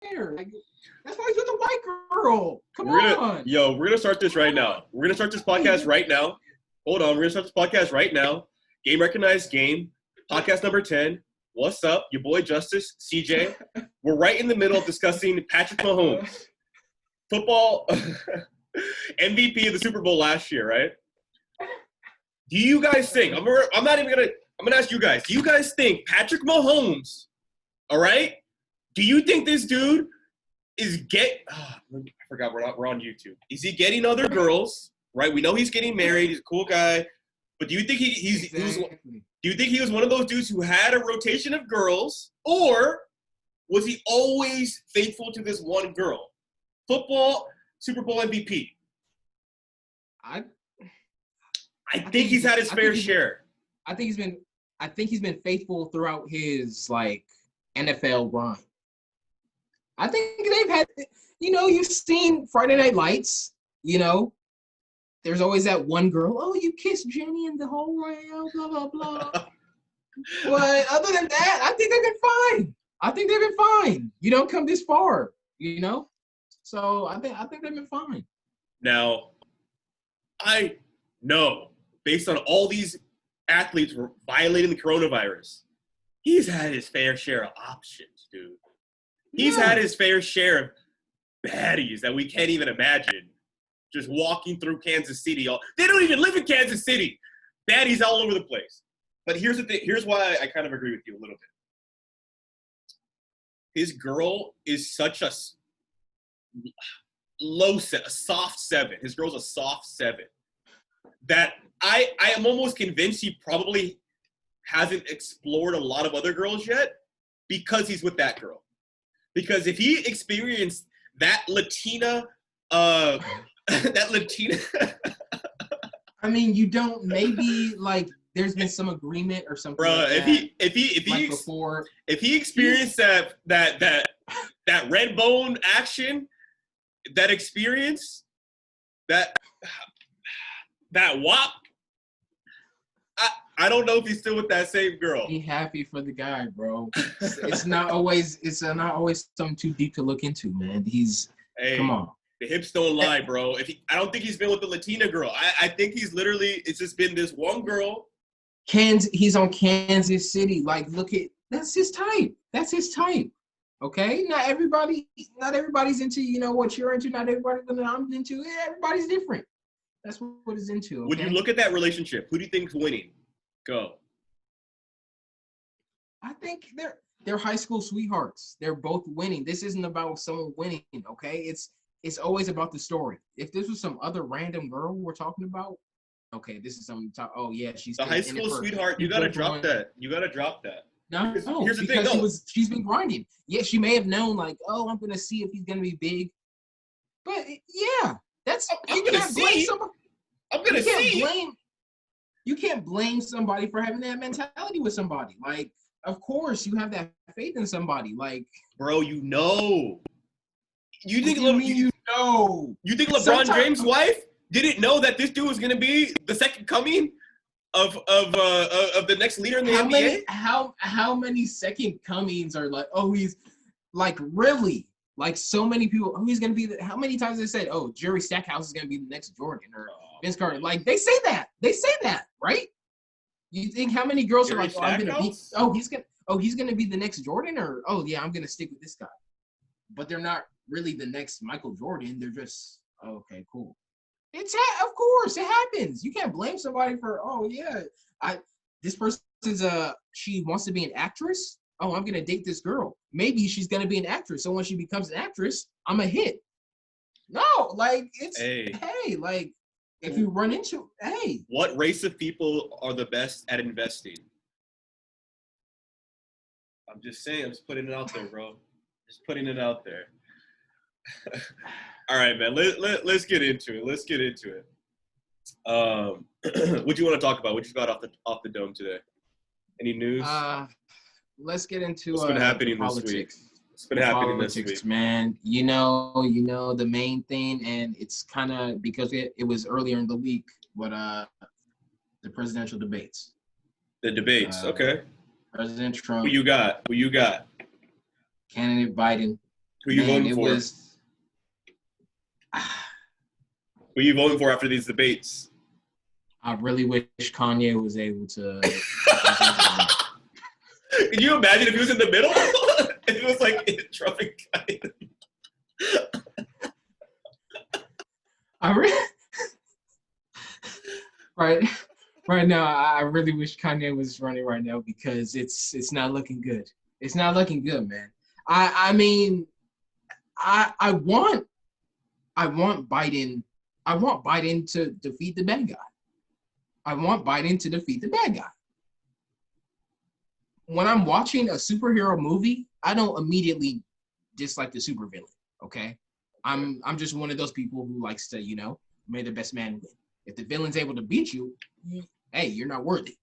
Like, that's why he's with a white girl. Come on. We're gonna start this right now. We're gonna start this podcast right now. Hold on, we're gonna start this podcast right now. Game recognized game. Podcast number 10. What's up? Your boy Justice, CJ. We're right in the middle of discussing Patrick Mahomes, football MVP of the Super Bowl last year, right? Do you guys think? I'm gonna ask you guys. Do you guys think Patrick Mahomes? All right. Do you think this dude is I forgot we're on YouTube. Is he getting other girls? Right. We know he's getting married. He's a cool guy. But do you think do you think he was one of those dudes who had a rotation of girls, or was he always faithful to this one girl? Football Super Bowl MVP. I think he's had his fair share. I think he's been faithful throughout his like NFL run. I think they've had, you've seen Friday Night Lights, There's always that one girl, oh, you kissed Jenny in the hallway, blah, blah, blah. But other than that, I think they've been fine. You don't come this far, So I think they've been fine. Now, I know, based on all these athletes were violating the coronavirus, he's had his fair share of options, dude. He's had his fair share of baddies that we can't even imagine. Just walking through Kansas City. They don't even live in Kansas City. Baddies all over the place. But here's the thing. Here's why I kind of agree with you a little bit. His girl is such a soft 7. His girl's a soft 7. That I am almost convinced he probably hasn't explored a lot of other girls yet because he's with that girl. Because if he experienced that Latina I mean, you don't. Maybe like there's been some agreement or something. Bro, like if he experienced that red bone action, that experience, that wop, I don't know if he's still with that same girl. Be happy for the guy, bro. It's not always something too deep to look into, man. Come on. The hips don't lie, bro. I don't think he's been with the Latina girl. I think he's literally, it's just been this one girl. He's on Kansas City. Like, that's his type. That's his type. Okay? Not everybody's into, what you're into. Not everybody that I'm into. Yeah, everybody's different. That's what he's into. Okay? When you look at that relationship, who do you think's winning? Go. I think they're high school sweethearts. They're both winning. This isn't about someone winning, okay? It's always about the story. If this was some other random girl we're talking about, okay, this is something to talk. Oh yeah, she's the high school sweetheart. You gotta drop that. No, here's the thing. She's been grinding. Yeah, she may have known like, oh, I'm gonna see if he's gonna be big. But yeah, I'm gonna see. You can't blame somebody for having that mentality with somebody. Like, of course, you have that faith in somebody. Like, bro, You think LeBron James' wife didn't know that this dude was gonna be the second coming of the next leader in the NBA? How many second comings are like? Oh, he's like really like so many people. Oh, he's gonna be. How many times they said, oh, Jerry Stackhouse is gonna be the next Jordan or Vince Carter? Like they say that, right? You think how many girls Jerry are like, oh, I'm gonna be. He's gonna be the next Jordan, or oh yeah, I'm gonna stick with this guy. But they're not really the next Michael Jordan. They're just, okay, cool. Of course, it happens. You can't blame somebody for, oh yeah, this person's she wants to be an actress. Oh, I'm gonna date this girl. Maybe she's gonna be an actress. So when she becomes an actress, I'm a hit. No, like like if you run into, what race of people are the best at investing? I'm just saying. I'm just putting it out there, bro. Just putting it out there. All right, man. Let's get into it. What do you want to talk about? What you got off the dome today? Any news? Let's get into what's been happening this week. What's been happening this week, man? You know the main thing, and it's kind of because it was earlier in the week, but the presidential debates. The debates, okay. President Trump. Who you got? Candidate Biden. Who you Man, voting it for? was. Who you voting for after these debates? I really wish Kanye was able to. Can you imagine if he was in the middle? If it was like Trump and Kanye. Right now, I really wish Kanye was running right now because it's not looking good. It's not looking good, man. I mean, I want Biden. I want Biden to defeat the bad guy. I want Biden to defeat the bad guy. When I'm watching a superhero movie, I don't immediately dislike the supervillain. Okay, I'm just one of those people who likes to, may the best man win. If the villain's able to beat you, hey, you're not worthy.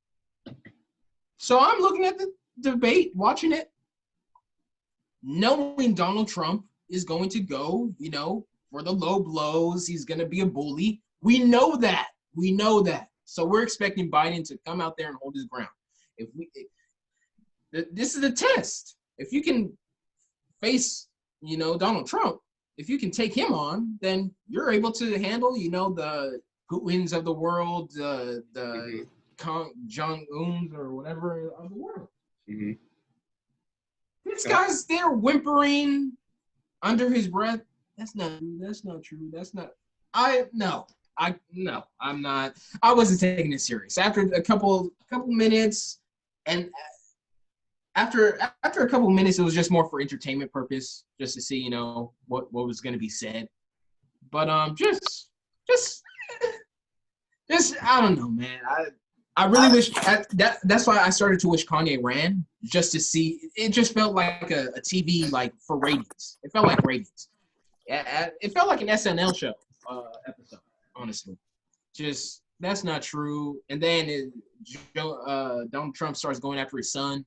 So I'm looking at the debate, watching it, knowing Donald Trump is going to go, for the low blows. He's going to be a bully. We know that. So we're expecting Biden to come out there and hold his ground. This is a test. If you can face, Donald Trump, if you can take him on, then you're able to handle, the Putin's of the world, the Jong-uns or whatever of the world. Mm-hmm. This guy's there whimpering under his breath. That's not true. I'm not. I wasn't taking it serious. After a couple minutes, and after a couple minutes, it was just more for entertainment purpose, just to see, what was going to be said. But just I don't know, man. I really wish that's why I started to wish Kanye ran, just to see. It just felt like a TV, like, for ratings. It felt like ratings. It felt like an SNL show episode, honestly. Just, that's not true. And then Donald Trump starts going after his son.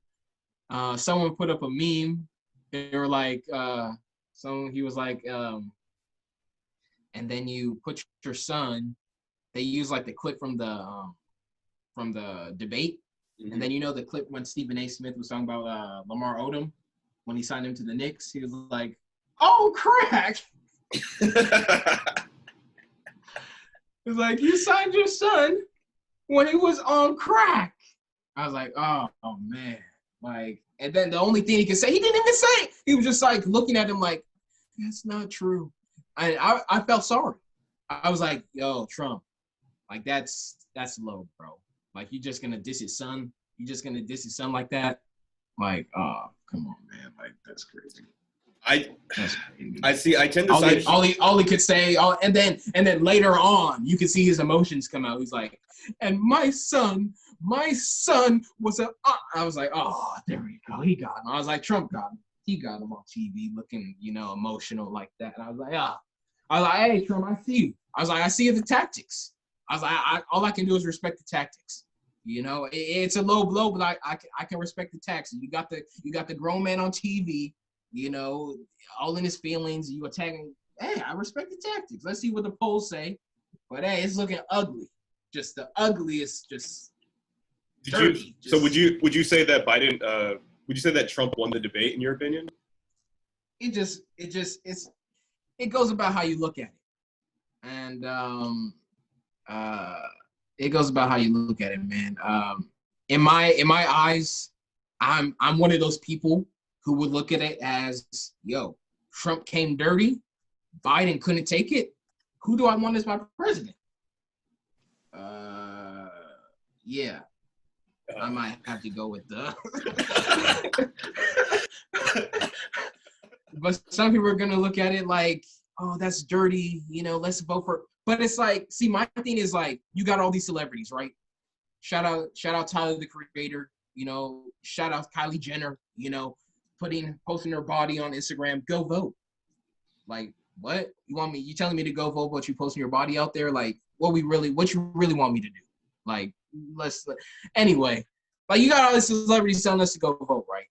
Someone put up a meme. They were like, he was like, and then you put your son. They use like the clip from the debate, mm-hmm. And then the clip when Stephen A. Smith was talking about Lamar Odom when he signed him to the Knicks. He was like, "Oh, crack!" It was like, you signed your son when he was on crack. I was like, oh man, like, and then the only thing he could say, he didn't even say it. He was just like looking at him like, that's not true. I felt sorry. I was like, yo, Trump, like that's low, bro. Like, you just gonna diss his son? You just gonna diss his son like that? Like, oh, come on, man. Like, that's crazy. I see. I tend to all he could say, and then later on, you could see his emotions come out. He's like, and my son was I was like, oh, there we go. He got him. I was like, Trump got him. He got him on TV looking, emotional like that. And I was like, hey, Trump, I see you. I was like, I see the tactics. I was like, all I can do is respect the tactics. It's a low blow, but I can respect the tactics. You got the grown man on TV, all in his feelings. You attacking. Hey, I respect the tactics. Let's see what the polls say. But hey, it's looking ugly. Just the ugliest. Just dirty. So would you say that Biden? Would you say that Trump won the debate in your opinion? It goes about how you look at it, and it goes about how you look at it, man. In my eyes, I'm one of those people who would look at it as, yo, Trump came dirty, Biden couldn't take it. Who do I want as my president? Yeah, I might have to go with the. But some people are gonna look at it like, oh, that's dirty. Let's vote for. But it's like, see, my thing is like, you got all these celebrities, right? Shout out Tyler, the Creator. Shout out Kylie Jenner. Posting her body on Instagram. Go vote. Like, what you telling me to go vote, but you posting your body out there? Like, what you really want me to do? Like, anyway, like, you got all these celebrities telling us to go vote, right?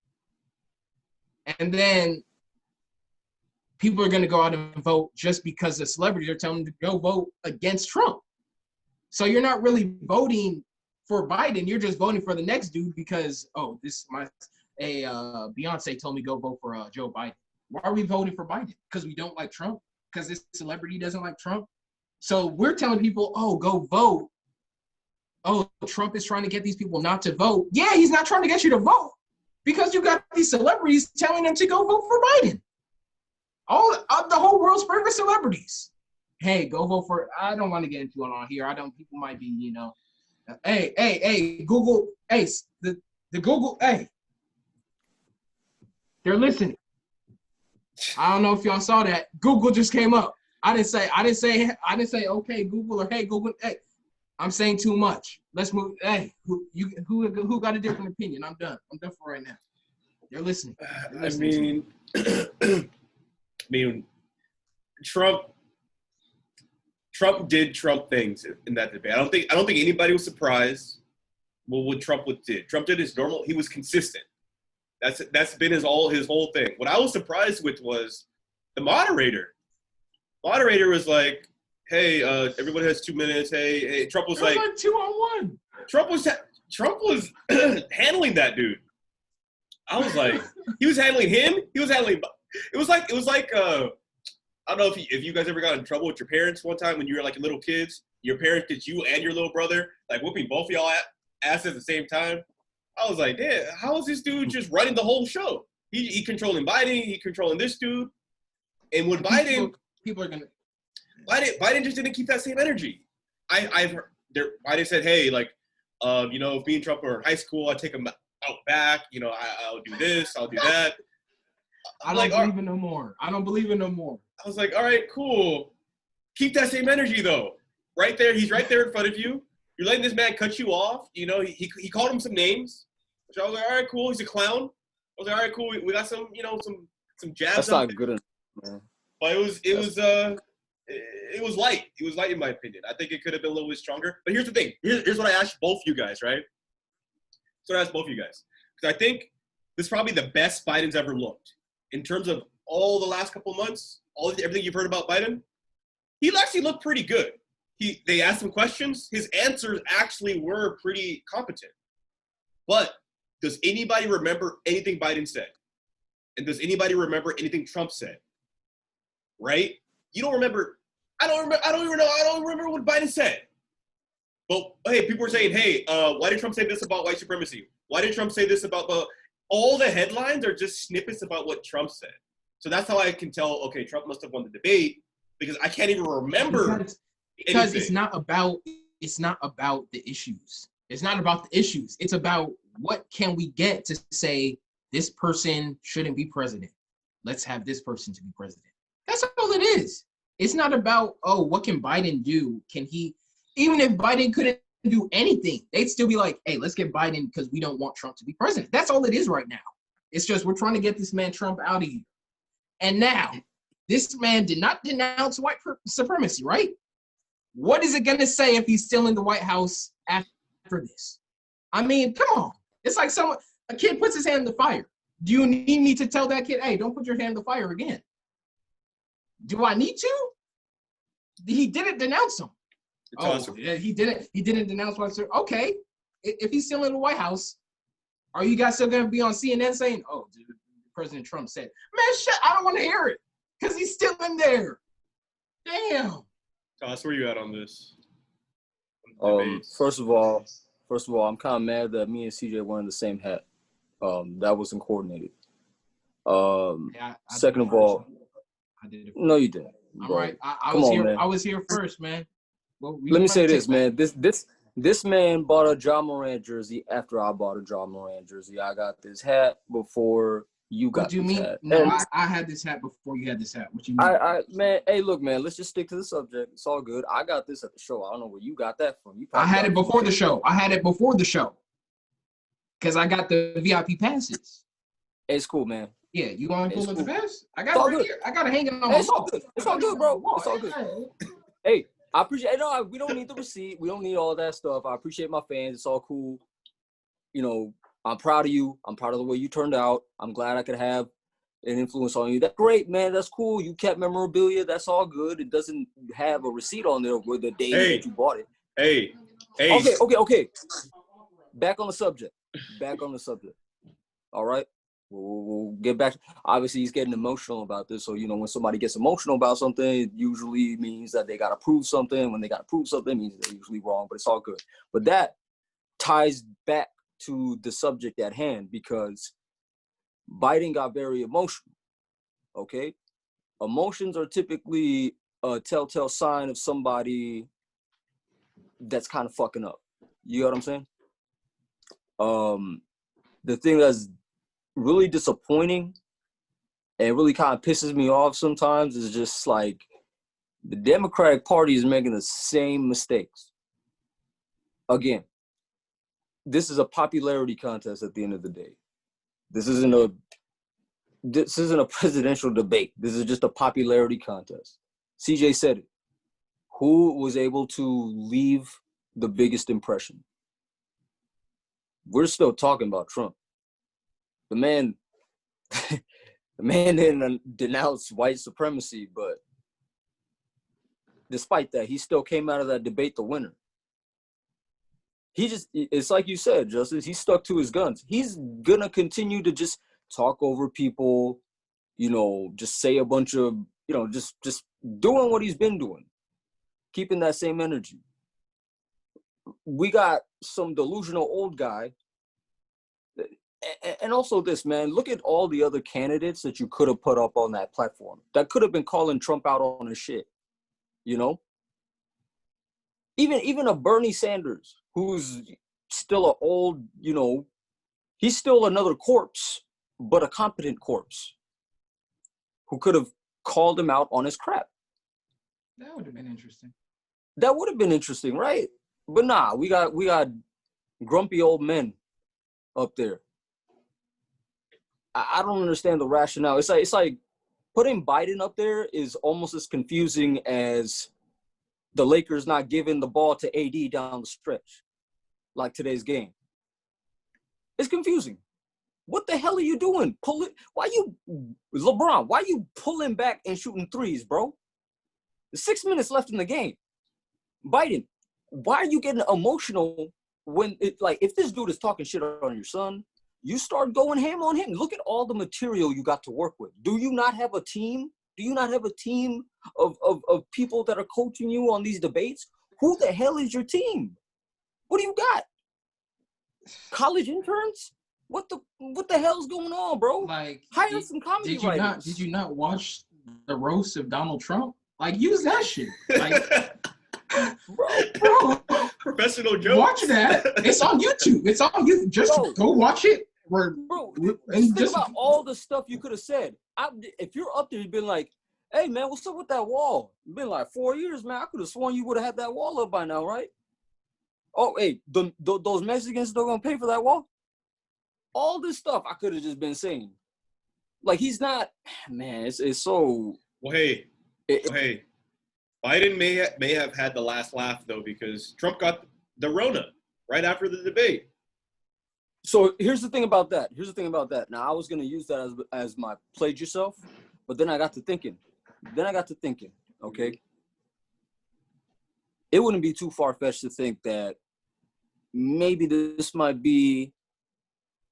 And then people are going to go out and vote just because the celebrities are telling them to go vote against Trump. So you're not really voting for Biden. You're just voting for the next dude because, Beyonce told me go vote for Joe Biden. Why are we voting for Biden? Because we don't like Trump? Because this celebrity doesn't like Trump? So we're telling people, oh, go vote. Oh, Trump is trying to get these people not to vote. Yeah, he's not trying to get you to vote because you got these celebrities telling them to go vote for Biden. The whole world's favorite celebrities. Hey, go vote for. I don't want to get into it on here. People might be, Hey, Google. Hey, the Google. Hey, they're listening. I don't know if y'all saw that. Google just came up. I didn't say okay, Google, or hey, Google. Hey, I'm saying too much. Let's move. Hey, who got a different opinion? I'm done. I'm done for right now. They're listening. I mean, Trump did Trump things in that debate. I don't think anybody was surprised what Trump did. Trump did his normal. He was consistent. That's been his whole thing. What I was surprised with was the moderator. Moderator was like, "Hey, everybody has 2 minutes." Hey, Trump was like 2-on-1. Trump was handling that dude. I was like, he was handling him. He was handling. It was like I don't know if you guys ever got in trouble with your parents one time when you were like little kids. Your parents did you and your little brother like whooping both of y'all ass at the same time. I was like, damn, how is this dude just running the whole show? He controlling Biden, he controlling this dude, and when Biden just didn't keep that same energy. I've heard Biden said, hey, like, if me and Trump were in high school, I'd take him out back. I'll do this, I'll do that. I don't believe it no more. I don't believe it no more. I was like, all right, cool. Keep that same energy though. Right there, he's right there in front of you. You're letting this man cut you off. He called him some names. Which I was like, all right, cool. He's a clown. I was like, all right, cool. We got some jabs. That's not good enough, man. But it was light. It was light in my opinion. I think it could have been a little bit stronger. But here's the thing. Here's what I asked both you guys, right? So I asked both you guys because I think this is probably the best Biden's ever looked in terms of all the last couple of months. Everything you've heard about Biden, he actually looked pretty good. They asked him questions. His answers actually were pretty competent. But does anybody remember anything Biden said? And does anybody remember anything Trump said? Right? You don't remember. I don't remember what Biden said. But hey, people were saying, hey, why did Trump say this about white supremacy? Why did Trump say this about all the headlines are just snippets about what Trump said. So that's how I can tell, okay, Trump must have won the debate because I can't even remember. Because it's not about the issues. It's not about the issues. It's about what can we get to say this person shouldn't be president. Let's have this person to be president. That's all it is. It's not about, oh, what can Biden do? Even if Biden couldn't do anything, they'd still be like, hey, let's get Biden because we don't want Trump to be president. That's all it is right now. It's just we're trying to get this man Trump out of here. And now, this man did not denounce white supremacy, right? What is it going to say if he's still in the White House after this? I mean, come on. It's like a kid puts his hand in the fire. Do you need me to tell that kid, hey, don't put your hand in the fire again? Do I need to? He didn't denounce him. He didn't denounce white supremacy. Okay. If he's still in the White House, are you guys still going to be on CNN saying, oh, dude, President Trump said, man, shut, I don't want to hear it because he's still in there. Damn. Toss, where you at on this? First of all, I'm kind of mad that me and CJ wearing the same hat. That wasn't coordinated. Second of all, I did it. No, you didn't. All right, I was here first, man. Well, let me say this, man. This man bought a John Moran jersey after I bought a John Moran jersey. I got this hat before you got this hat. No, I had this hat before you had this hat. What you mean? Man, hey, look, man, let's just stick to the subject. It's all good. I got this at the show. I don't know where you got that from. I had it before the show. Because I got the VIP passes. Hey, it's cool, man. Yeah, you want to pull up the pass? I got it right here. I got it hanging on my wall. It's all good, bro. It's all good. Hey, I appreciate it. No, we don't need the receipt. We don't need all that stuff. I appreciate my fans. It's all cool. I'm proud of you. I'm proud of the way you turned out. I'm glad I could have an influence on you. That's great, man. That's cool. You kept memorabilia. That's all good. It doesn't have a receipt on there with the day that you bought it. Hey. Okay. Back on the subject. All right. We'll get back. Obviously, he's getting emotional about this. So, when somebody gets emotional about something, it usually means that they got to prove something. When they got to prove something, it means they're usually wrong, but it's all good. But that ties back to the subject at hand, because Biden got very emotional, okay? Emotions are typically a telltale sign of somebody that's kind of fucking up. You know what I'm saying? The thing that's really disappointing and really kind of pisses me off sometimes is just like the Democratic Party is making the same mistakes. Again, this is a popularity contest at the end of the day. This isn't a presidential debate. This is just a popularity contest. CJ said it. Who was able to leave the biggest impression? We're still talking about Trump. The man didn't denounce white supremacy, but despite that, he still came out of that debate the winner. It's like you said, Justice, he stuck to his guns. He's gonna continue to just talk over people, just say a bunch of, just doing what he's been doing, keeping that same energy. We got some delusional old guy. And also this, man, look at all the other candidates that you could have put up on that platform that could have been calling Trump out on his shit, Even a Bernie Sanders, who's still an old, he's still another corpse, but a competent corpse, who could have called him out on his crap. That would have been interesting. That would have been interesting, right? But nah, we got grumpy old men up there. I don't understand the rationale. It's like putting Biden up there is almost as confusing as the Lakers not giving the ball to AD down the stretch, like today's game. It's confusing. What the hell are you doing? LeBron, why you pulling back and shooting threes, bro? There's 6 minutes left in the game. Biden, why are you getting emotional when if this dude is talking shit on your son, you start going ham on him. Look at all the material you got to work with. Do you not have a team? Do you not have a team of people that are coaching you on these debates? Who the hell is your team? What do you got? College interns? What the hell's going on, bro? Hire some comedy writers. Did you not watch the roast of Donald Trump? Use that shit. Bro. Professional jokes. Watch that. It's on YouTube. It's on YouTube. Just go watch it. Think about all the stuff you could have said. If you're up there, you've been like, hey, man, what's up with that wall? It's been like 4 years, man. I could have sworn you would have had that wall up by now, right? Oh, hey, those Mexicans still going to pay for that wall? All this stuff I could have just been saying. He's not, man, it's so. Well, hey. Biden may have had the last laugh, though, because Trump got the Rona right after the debate. So here's the thing about that. Now, I was going to use that as my played yourself, but then I got to thinking, okay? It wouldn't be too far-fetched to think that maybe this might be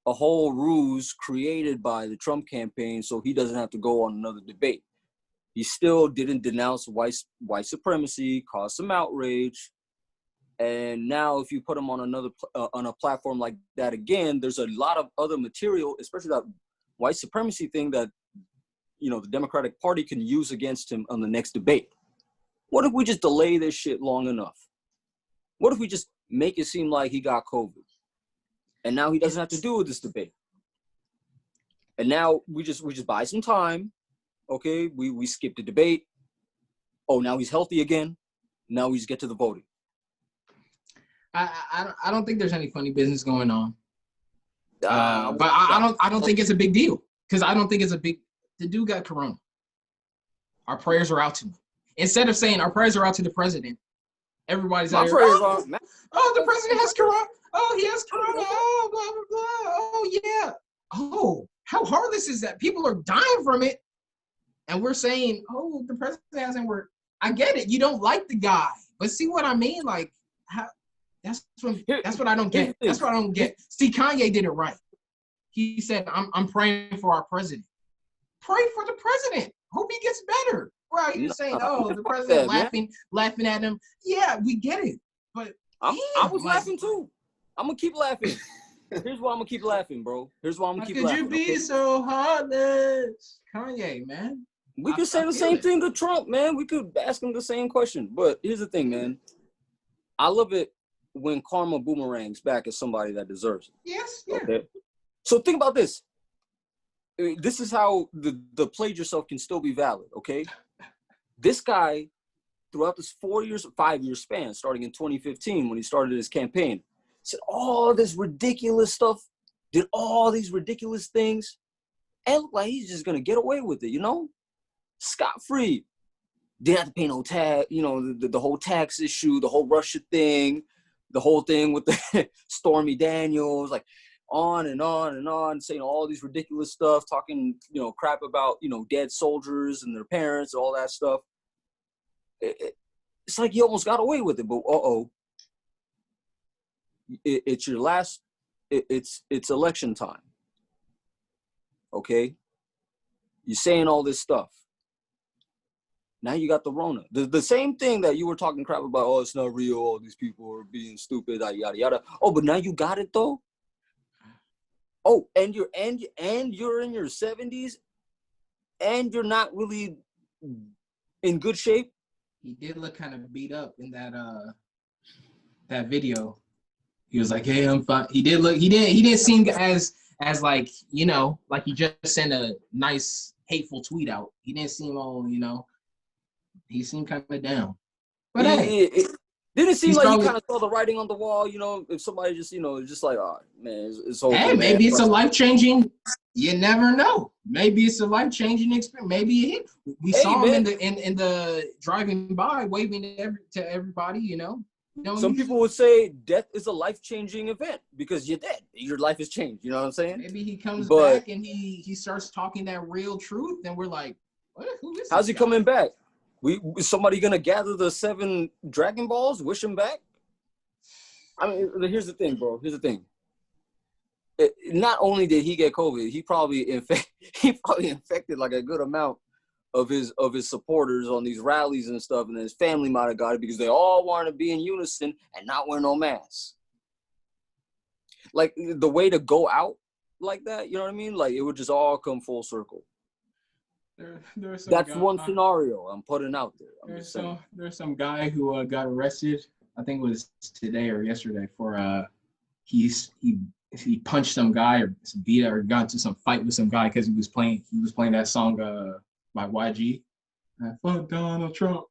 a whole ruse created by the Trump campaign so he doesn't have to go on another debate. He still didn't denounce white supremacy, caused some outrage. And now if you put him on a platform like that again, there's a lot of other material, especially that white supremacy thing that, the Democratic Party can use against him on the next debate. What if we just delay this shit long enough? What if we just make it seem like he got COVID? And now he doesn't have to do this debate. And now we just buy some time. Okay, we skip the debate. Oh, now he's healthy again. Now we just get to the voting. I don't think there's any funny business going on. But I don't think it's a big deal, because I don't think it's a big. The dude got corona. Our prayers are out to him. Instead of saying our prayers are out to the president, everybody's out here. Oh, the president has corona. Oh, he has corona. Oh, blah blah blah. Oh yeah. Oh, how heartless is that? People are dying from it, and we're saying, oh, the president hasn't worked. I get it. You don't like the guy, but see what I mean? How? That's what I don't get. That's what I don't get. See, Kanye did it right. He said, I'm praying for our president. Pray for the president. Hope he gets better. Right? You're saying, oh, the president laughing at him. Yeah, we get it. But I was laughing too. I'm gonna keep laughing. Here's why I'm gonna keep laughing, bro. Here's why I'm gonna keep laughing. Could you be so heartless? Kanye, man. We could say the same thing to Trump, man. We could ask him the same question. But here's the thing, man. I love it when karma boomerangs back at somebody that deserves it. Yes, yeah. Okay? So think about this. This is how the played yourself can still be valid, okay? This guy, throughout this 5-year span, starting in 2015 when he started his campaign, said all this ridiculous stuff, did all these ridiculous things, and looked like he's just gonna get away with it, you know? Scot-free. Didn't have to pay no tax, you know, the whole tax issue, the whole Russia thing, the whole thing with the Stormy Daniels, like on and on and on, saying all these ridiculous stuff, talking, you know, crap about, you know, dead soldiers and their parents, all that stuff. It's like he almost got away with it, but it's your last, it's election time. Okay? You're saying all this stuff. Now you got the Rona. The same thing that you were talking crap about, oh, it's not real, all these people are being stupid, yada, yada. Oh, but now you got it, though? Oh, and you're in your 70s, and you're not really in good shape? He did look kind of beat up in that video. He was like, hey, I'm fine. He didn't seem as like, you know, like he just sent a nice hateful tweet out. He didn't seem all, you know, he seemed kind of down. But it didn't seem like he kind of saw the writing on the wall, you know, if somebody just, you know, just like, oh, man, it's over. Hey, maybe it's a life-changing, you never know. Maybe it's a life-changing experience. Maybe we saw him in the driving by, waving to everybody, you know. Some people would say death is a life-changing event because you're dead. Your life has changed. You know what I'm saying? Maybe he comes back and he starts talking that real truth, and we're like, what? Who is this How's he guy? coming back? Is somebody gonna gather the 7 Dragon Balls, wish him back? I mean, here's the thing, bro. Here's the thing. Not only did he get COVID, he probably infected like a good amount of his supporters on these rallies and stuff, and his family might have got it because they all want to be in unison and not wear no masks. Like the way to go out like that, you know what I mean? Like it would just all come full circle. That's one scenario I'm putting out there. There's some guy who got arrested. I think it was today or yesterday for he punched some guy or beat or got into some fight with some guy because he was playing that song by YG. Fuck Donald Trump.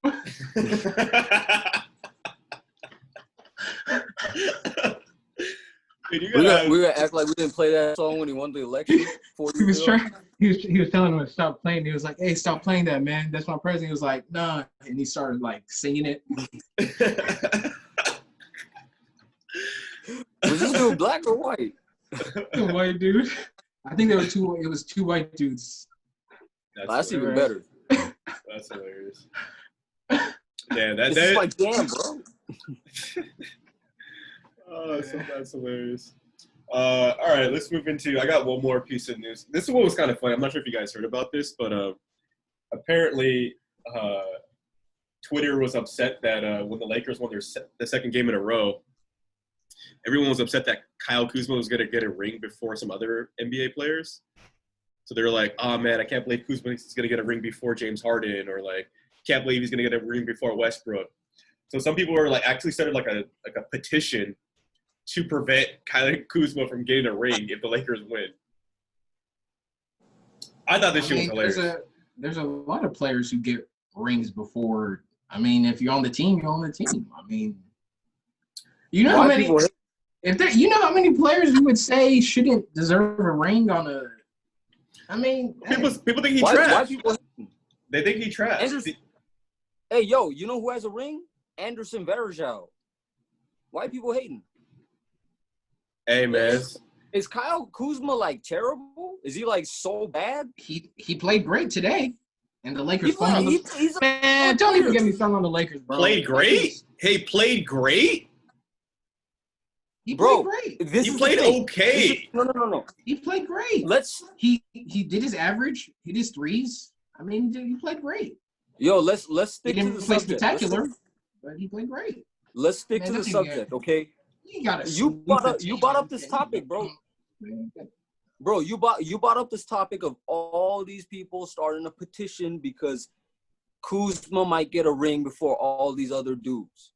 Dude, we're gonna act like we didn't play that song when he won the election. He was telling him to stop playing. He was like, "Hey, stop playing that, man. That's my president." He was like, "Nah," and he started like singing it. Was this dude black or white? A white dude. I think there were two. It was 2 white dudes. That's even better. That's hilarious. Yeah, this is like damn, bro. Oh, that's hilarious. All right, let's move into. I got one more piece of news. This one was kind of funny. I'm not sure if you guys heard about this, but apparently Twitter was upset that when the Lakers won the second game in a row, everyone was upset that Kyle Kuzma was going to get a ring before some other NBA players. So they were like, "Oh man, I can't believe Kuzma is going to get a ring before James Harden," or like, "Can't believe he's going to get a ring before Westbrook." So some people were like actually started like a petition to prevent Kyle Kuzma from getting a ring if the Lakers win. I thought this shit was hilarious. There's a lot of players who get rings before. I mean, if you're on the team, you're on the team. I mean, you know how many players you would say shouldn't deserve a ring on a. I mean, people think he trash. They think he trash. Hey, yo, you know who has a ring? Anderson Varejao. Why people hating? Hey, man. Is Kyle Kuzma, like, terrible? Is he, like, so bad? He played great today. And the Lakers man, don't even get me thrown on the Lakers, bro. Played great? Hey, played great? He Bro, played great. He played okay. No. He played great. He did his average. He did his threes. I mean, he played great. Yo, let's stick He to didn't the play subject. spectacular, but he played great. Let's stick Man, to the subject, okay? You brought up this topic, bro. Bro, you brought up this topic of all these people starting a petition because Kuzma might get a ring before all these other dudes.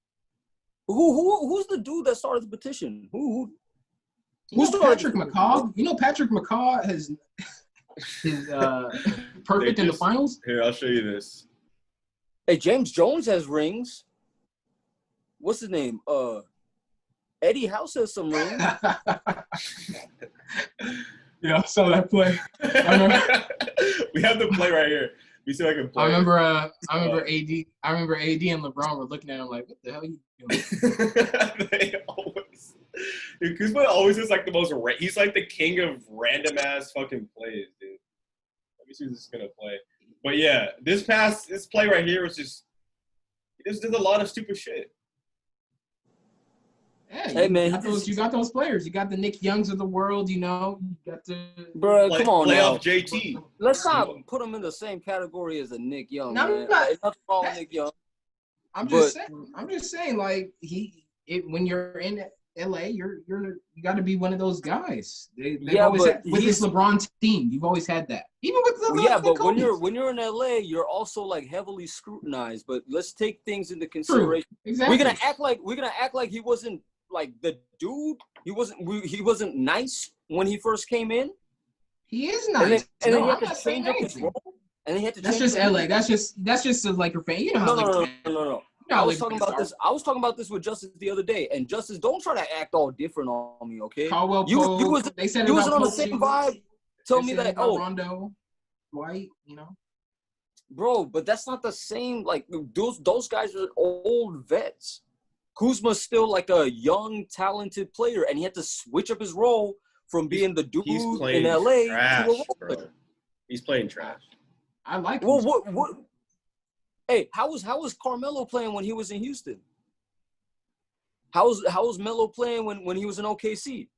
Who's the dude that started the petition? Who Patrick McCaw? You know Patrick McCaw has his perfect in the finals. Here, I'll show you this. Hey, James Jones has rings. What's his name? Eddie House has some rings. Yeah, I saw that play. We have the play right here. We see if I can play. I remember AD. I remember AD and LeBron were looking at him like, "What the hell are you doing?" They always. Dude, Kuzma always is like the most. He's like the king of random ass fucking plays, dude. Let me see who's gonna play. But yeah, this play right here was just. He just did a lot of stupid shit. Yeah, hey man, you got those players. You got the Nick Youngs of the world. You know, you got the come on now. Playoff JT. Let's not put him in the same category as a Nick Young. No, man. Nothing wrong with Nick Young. I'm just saying, like when you're in LA, you got to be one of those guys. With this LeBron team, you've always had that. Even with the but Kobe's. when you're in LA, you're also like heavily scrutinized. But let's take things into consideration. True. Exactly. We're gonna act like he wasn't like the dude. He wasn't nice when he first came in. He is nice. And then he had to change up his role. And he had to. That's just LA. That's just a Laker fan. You know how No. I was talking about this with Justice the other day, and Justice, don't try to act all different on me, okay? Caldwell you wasn't on the same vibe. Tell me that Rondo, White, you know, bro, but that's not the same. Like those guys are old vets. Kuzma's still like a young, talented player, and he had to switch up his role from being the dude in LA trash, to a role bro. He's playing trash. I like. Well, what? Hey, how was Carmelo playing when he was in Houston? How was Melo playing when he was in OKC?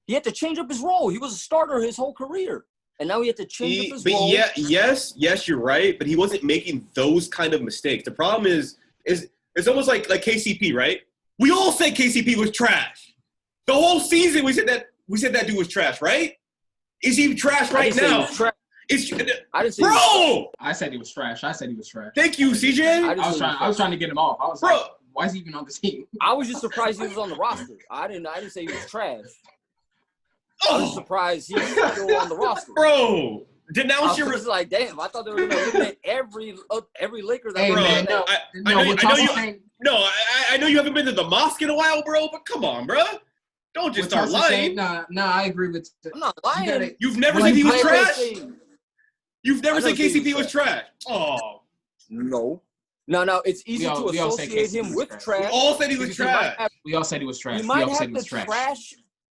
He had to change up his role. He was a starter his whole career, and now he had to change up his role. Yeah, yes, you're right, but he wasn't making those kind of mistakes. The problem is it's almost like KCP, right? We all said KCP was trash. The whole season we said that dude was trash, right? Is he trash right now? I didn't say bro! I said he was trash. Thank you, CJ. I was trying to get him off. I was like, why is he even on the team? I was just surprised he was on the roster. I didn't say he was trash. I was surprised he was still on the roster. Bro, denounce your. I was like, damn, I thought they were going to eliminate every Laker. Hey, man, I know you haven't been to the mosque in a while, bro, but come on, bro. Don't just start lying. Nah, I agree with. I'm not lying. You've never said he was trash? You've never said KCP was trash. Oh. No. No, it's easy to associate him with trash. We all said he was trash. We all said he was trash. He might have the trash.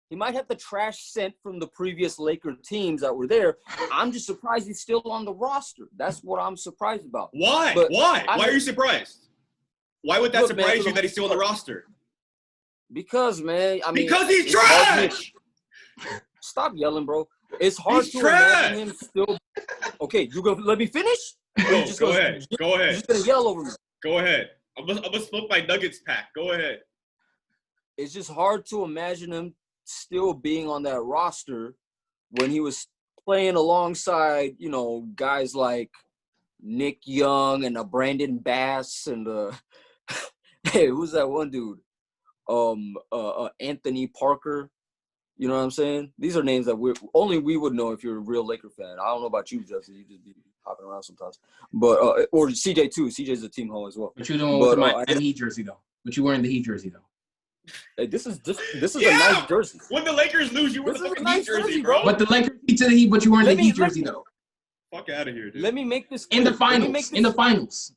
He might have the trash scent from the previous Laker teams that were there. I'm just surprised he's still on the roster. That's what I'm surprised about. Why? Why are you surprised? Why would that surprise you that he's still on the roster? Because, man, because he's trash. Stop yelling, bro. It's hard to imagine him still. Okay, you gonna let me finish? Go ahead. You're just gonna yell over me. Go ahead. I'm gonna smoke my Nuggets pack. Go ahead. It's just hard to imagine him still being on that roster when he was playing alongside, guys like Nick Young and Brandon Bass and hey, who's that one dude? Anthony Parker. You know what I'm saying? These are names that only we would know if you're a real Laker fan. I don't know about you, Justin. You just be hopping around sometimes. But or CJ too. CJ's a team hole as well. But you're doing with the Heat jersey though. But you're wearing the Heat jersey though. Hey, this is a nice jersey. When the Lakers lose, you wear the fucking Heat jersey, bro. But the Lakers beat to the Heat, but you wearing the Heat jersey though. Fuck out of here, dude. Let me make this in the finals. In the finals.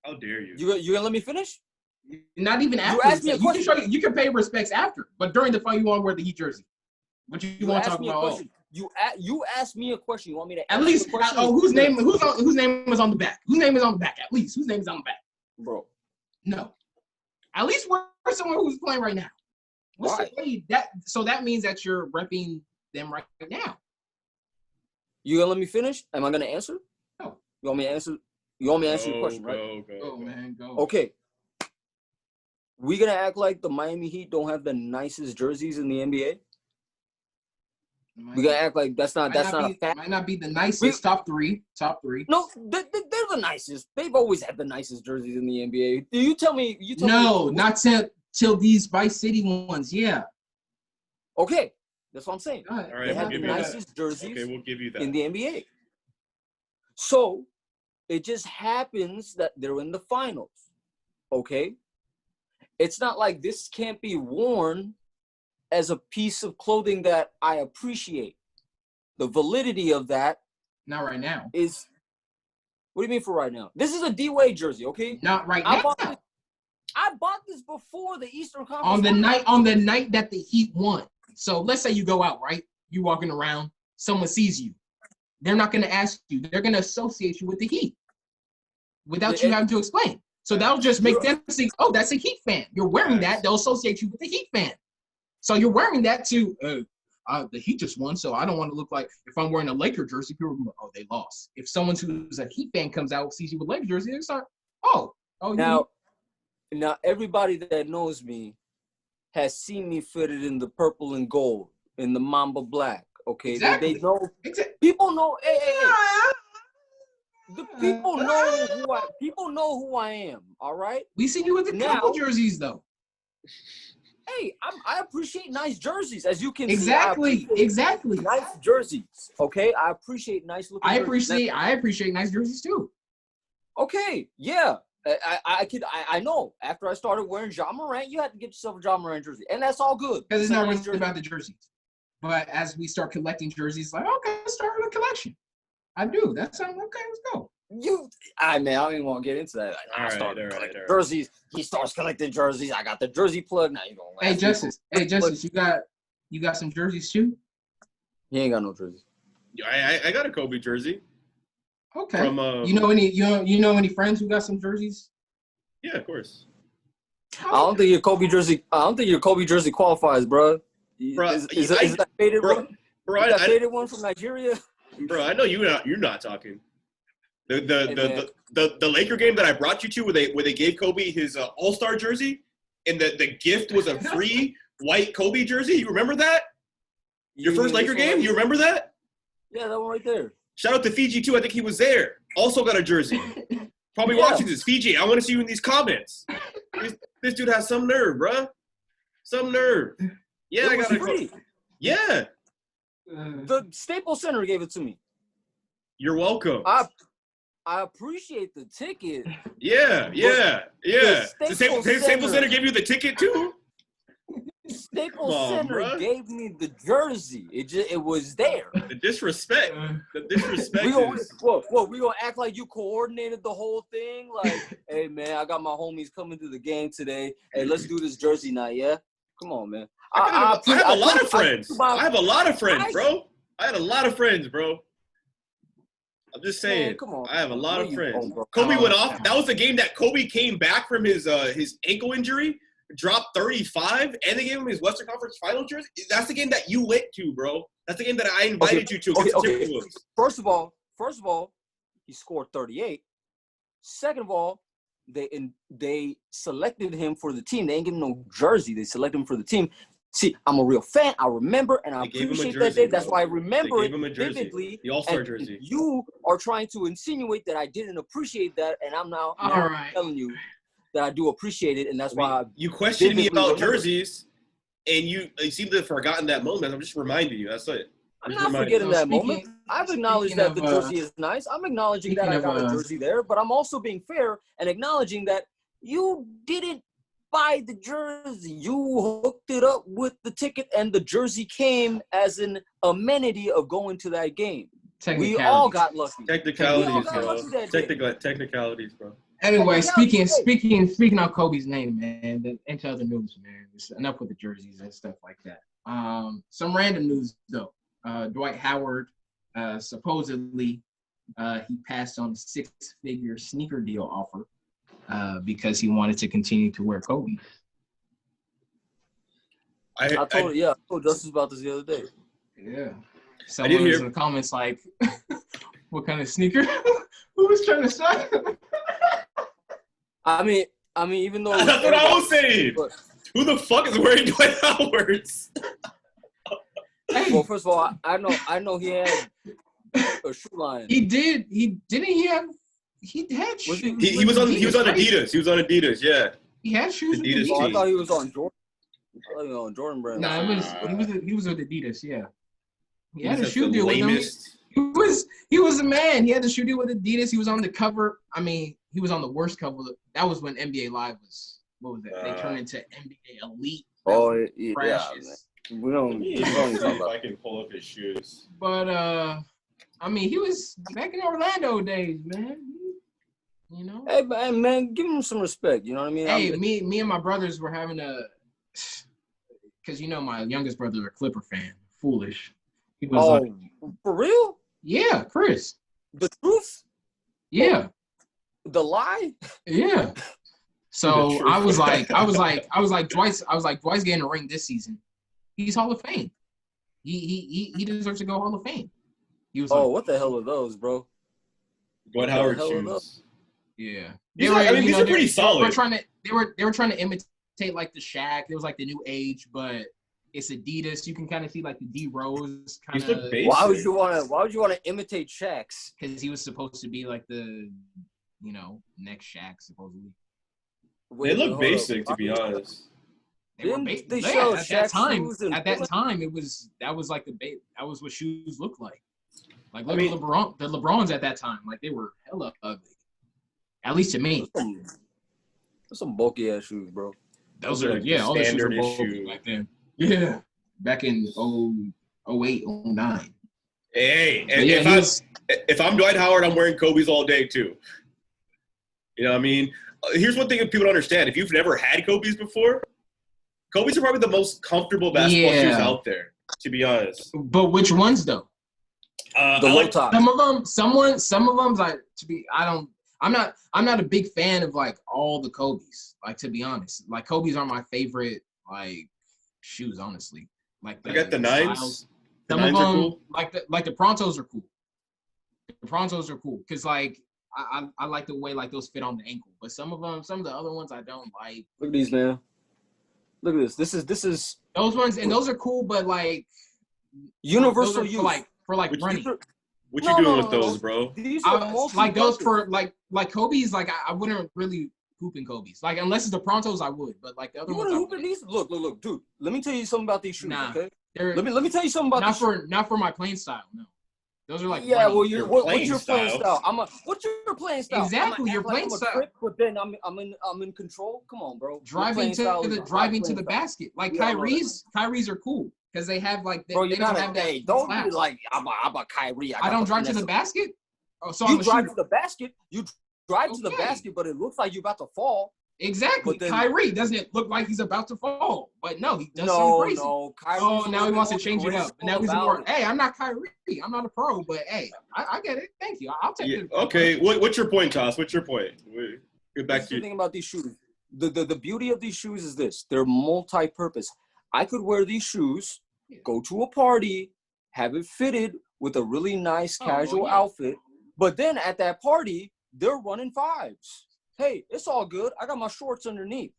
How dare you? You gonna let me finish? Not even after. You asked me a question. You can pay respects after, but during the fight, you want to wear the Heat jersey. But you want to talk about? You asked me a question. You want me to at least? Whose name is on the back? Whose name is on the back? At least whose name is on the back? Bro. No. At least wear someone who's playing right now. What's Why? the way that? So that means that you're repping them right now. You gonna let me finish? Am I gonna answer? No. You want me to answer? You want me to answer your question, right? Go, man, go. Okay. We gonna act like the Miami Heat don't have the nicest jerseys in the NBA? We gonna act like that's not a fact. Might not be the nicest. Top three. No, they're the nicest. They've always had the nicest jerseys in the NBA. You tell me. No, not till these Vice City ones. Yeah. Okay, that's what I'm saying. All right, They have the nicest jerseys Okay, we'll give you that. in the NBA. So it just happens that they're in the finals. Okay, it's not like this can't be worn as a piece of clothing that I appreciate. The validity of that Not right now. is, what do you mean for right now? This is a D-Wade jersey, okay? Not right now. I bought this before the Eastern Conference. On the night that the Heat won. So let's say you go out, right? You walking around, someone sees you. They're not going to ask you. They're going to associate you with the Heat without you having to explain. So that'll just make them think, oh, that's a Heat fan. You're wearing that. They'll associate you with the Heat fan. So you're wearing that to, the Heat just won, so I don't want to look like, if I'm wearing a Laker jersey, people will be like, oh, they lost. If someone who's a Heat fan comes out, sees you with Laker jersey, they start, Now everybody that knows me has seen me fitted in the purple and gold, in the Mamba black. Okay, exactly. They know. People know. Hey. The people know who I am. All right. We see you with the couple jerseys though. Hey, I appreciate nice jerseys, as you can see. Exactly. Nice jerseys. Okay, I appreciate nice looking. I appreciate nice jerseys too. Okay, yeah. I know. After I started wearing Ja Morant, you had to get yourself a Ja Morant jersey, and that's all good. Because it's not really about the jerseys. But as we start collecting jerseys, like, okay, let's start with a collection. I do. That sounds okay. Let's go. I don't even want to get into that. Like, I started collecting jerseys. He starts collecting jerseys. I got the jersey plug. Now you don't. Hey, Justice. You got some jerseys too? He ain't got no jerseys. I got a Kobe jersey. Okay. From, you know any friends who got some jerseys? Yeah, of course. I don't think your Kobe jersey qualifies, bro. Is that faded one? Bro, is that faded one from Nigeria? Bro, I know you're not talking. The Laker game that I brought you to, where they gave Kobe his All-Star jersey, and the gift was a free white Kobe jersey. You remember that? Your first Laker game? You remember that? Yeah, that one right there. Shout out to Fiji too. I think he was there. Also got a jersey. Probably watching this. Fiji, I want to see you in these comments. This dude has some nerve, bro. Some nerve. Yeah, I got it. Free. Yeah. The Staples Center gave it to me. You're welcome. I appreciate the ticket. Yeah. The Staples Center gave you the ticket too? Staples Center gave me the jersey. It was there. The disrespect. We gonna act like you coordinated the whole thing? Like, hey man, I got my homies coming to the game today. Hey, let's do this jersey night, yeah? Come on, man. I have a lot of friends. I have a lot of friends, bro. I had a lot of friends, bro. I'm just saying. Man, come on. I have a lot of friends. Kobe went off. That was the game that Kobe came back from his ankle injury, dropped 35, and they gave him his Western Conference Final jersey. That's the game that you went to, bro. That's the game that I invited you to. Okay. First of all, he scored 38. Second of all, they selected him for the team. They ain't giving no jersey. They selected him for the team. See, I'm a real fan. I remember, and I appreciate that day. That's why I remember it vividly. The All-Star jersey. You are trying to insinuate that I didn't appreciate that, and I'm now telling you that I do appreciate it, and that's why you questioned me about jerseys, and you seem to have forgotten that moment. I'm just reminding you. That's it. I'm not forgetting that moment. I've acknowledged that the jersey is nice. I'm acknowledging that I got a jersey there, but I'm also being fair and acknowledging that you didn't buy the jersey. You hooked it up with the ticket, and the jersey came as an amenity of going to that game. We all got lucky. Technicalities, bro. Technicalities, bro. Anyway, speaking of Kobe's name, man, into other news, man. Enough with the jerseys and stuff like that. Some random news though. Dwight Howard, supposedly, he passed on a 6-figure sneaker deal offer because he wanted to continue to wear Kobe. I told Justice about this the other day. Yeah. Someone was in the comments like, what kind of sneaker? Who was trying to sign? I mean, even though that's what I was saying. But, who the fuck is wearing Dwight Howards? Well, first of all, I know he had a shoe line. He did. He had shoes. He was on Adidas. Right? He was on Adidas. Yeah. He had shoes. Adidas. I thought he was on Jordan. Jordan brand. No, he was with Adidas. Yeah. He had a shoe deal with them. He was a man. He had a shoe deal with Adidas. He was on the cover. I mean, he was on the worst cover. That was when NBA Live was. What was that? They turned into NBA Elite. Oh yeah. We don't talk about. I can pull up his shoes. But I mean, he was back in Orlando days, man. You know. Hey, man, give him some respect. You know what I mean? Hey, me and my brothers were having because you know my youngest brother's a Clipper fan. Foolish. He was for real? Yeah, Chris. The truth? Yeah. The lie? Yeah. So I was like, Dwight's getting a ring this season. He's Hall of Fame. He deserves to go Hall of Fame. He was what the hell are those, bro? Dwight Howard shoes. Yeah. These are pretty solid. They were trying to imitate like the Shaq. It was like the new age, but it's Adidas. You can kind of see like the D Rose kind of. Why would you want to imitate Shaq's? Because he was supposed to be like the, next Shaq supposedly. They look basic, to be honst. They were basic. At that time, that was what shoes looked like. Like look at LeBron, the LeBrons at that time, like they were hella ugly. At least to me. Those some bulky ass shoes, bro. Those are all the shoes are bulky back then. Yeah, back in 08, 09. Hey, and if I'm Dwight Howard, I'm wearing Kobe's all day too. You know what I mean? Here's one thing that people don't understand. If you've never had Kobe's before, Kobe's are probably the most comfortable basketball shoes out there, to be honest. But which ones though? The low top. Some of them like I'm not a big fan of like all the Kobe's. Like to be honest, like Kobe's are my favorite like shoes, honestly. Like I got the nines. Some of them cool. like the Prontos are cool. The Prontos are cool because like I like the way like those fit on the ankle, but some of the other ones I don't like. Look at these, man. Look at this. This is those ones, and those are cool, but like universal use for running. What you doing with those, bro? These are like those for like Kobe's. Like I wouldn't really hoop in Kobe's. Like unless it's the Prontos, I would. But like the other ones, hoop in these. Look, dude. Let me tell you something about these shoes. Okay. Let me tell you something about not for my playing style. No, those are like what's your playing style? What's your playing style? Exactly, your playing style. Trip, but then I'm in control. Come on, bro. Driving to the basket. Like Kyrie's are cool. Because they have like bro, they don't have that. Don't be like I'm a Kyrie. I don't drive to the basket. Oh, so you drive to the basket. You drive to the basket, but it looks like you're about to fall. Exactly. Then, Kyrie doesn't look like he's about to fall, but no, he does something crazy. No, now he wants to change it up. And now he's more. Hey, I'm not Kyrie. I'm not a pro, but hey, I get it. Thank you. I'll take it. Okay, what's your point, Toss? What's your point? Get back to you. The thing about these shoes. The beauty of these shoes is this: they're multi-purpose. I could wear these shoes, go to a party, have it fitted with a really nice casual outfit, but then at that party, they're running fives. Hey, it's all good. I got my shorts underneath,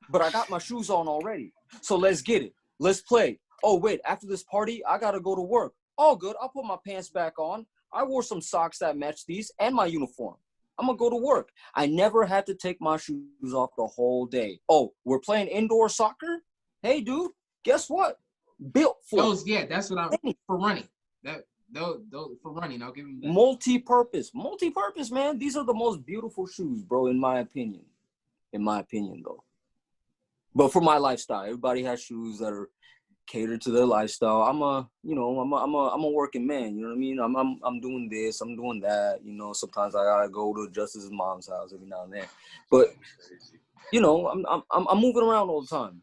but I got my shoes on already. So let's get it. Let's play. Oh, wait, after this party, I got to go to work. All good. I'll put my pants back on. I wore some socks that match these and my uniform. I'm going to go to work. I never had to take my shoes off the whole day. Oh, we're playing indoor soccer? Hey, dude, guess what? Built for those. Yeah, that's what I'm for running. Those for running, I'll give them that. Multi-purpose, man. These are the most beautiful shoes, bro, in my opinion. Though. But for my lifestyle, everybody has shoes that are catered to their lifestyle. I'm a working man. You know what I mean? I'm doing this, I'm doing that. You know, sometimes I gotta go to Justice's mom's house every now and then. But you know, I'm moving around all the time,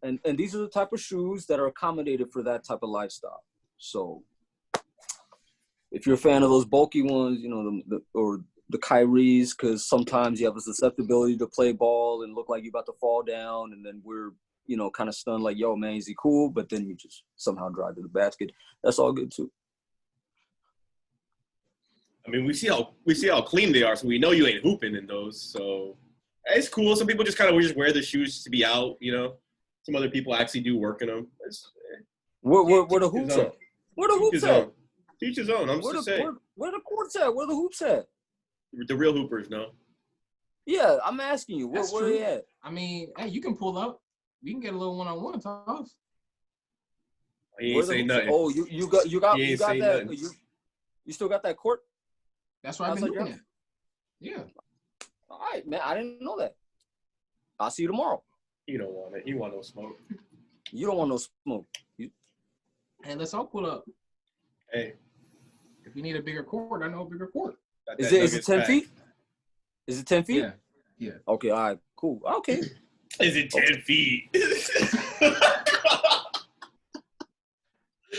and these are the type of shoes that are accommodated for that type of lifestyle. So. If you're a fan of those bulky ones, you know, the Kyries, because sometimes you have a susceptibility to play ball and look like you're about to fall down, and then we're you know, kind of stunned, like, yo, man, is he cool? But then you just somehow drive to the basket. That's all good too. I mean, we see how clean they are, so we know you ain't hooping in those. So it's cool. Some people just kind of just wear the shoes to be out, you know. Some other people actually do work in them. Where the hoops at? Where the hoops at? Teach his own. I'm just saying. Where the courts at? Where the hoops at? The real hoopers, no. Yeah, I'm asking you. Where they at? I mean, hey, you can pull up. We can get a little one-on-one talk. He ain't saying nothing. Oh, you got that. Nothing. You still got that court? That's what I've been looking at. Yeah. All right, man. I didn't know that. I'll see you tomorrow. You don't want it. You want no smoke. You don't want no smoke. Hey, let's all pull up. Hey. If we need a bigger court, I know a bigger court. Is it 10 feet? Is it 10 feet? Yeah. Yeah. Okay, all right, cool. Okay. Is it 10 feet?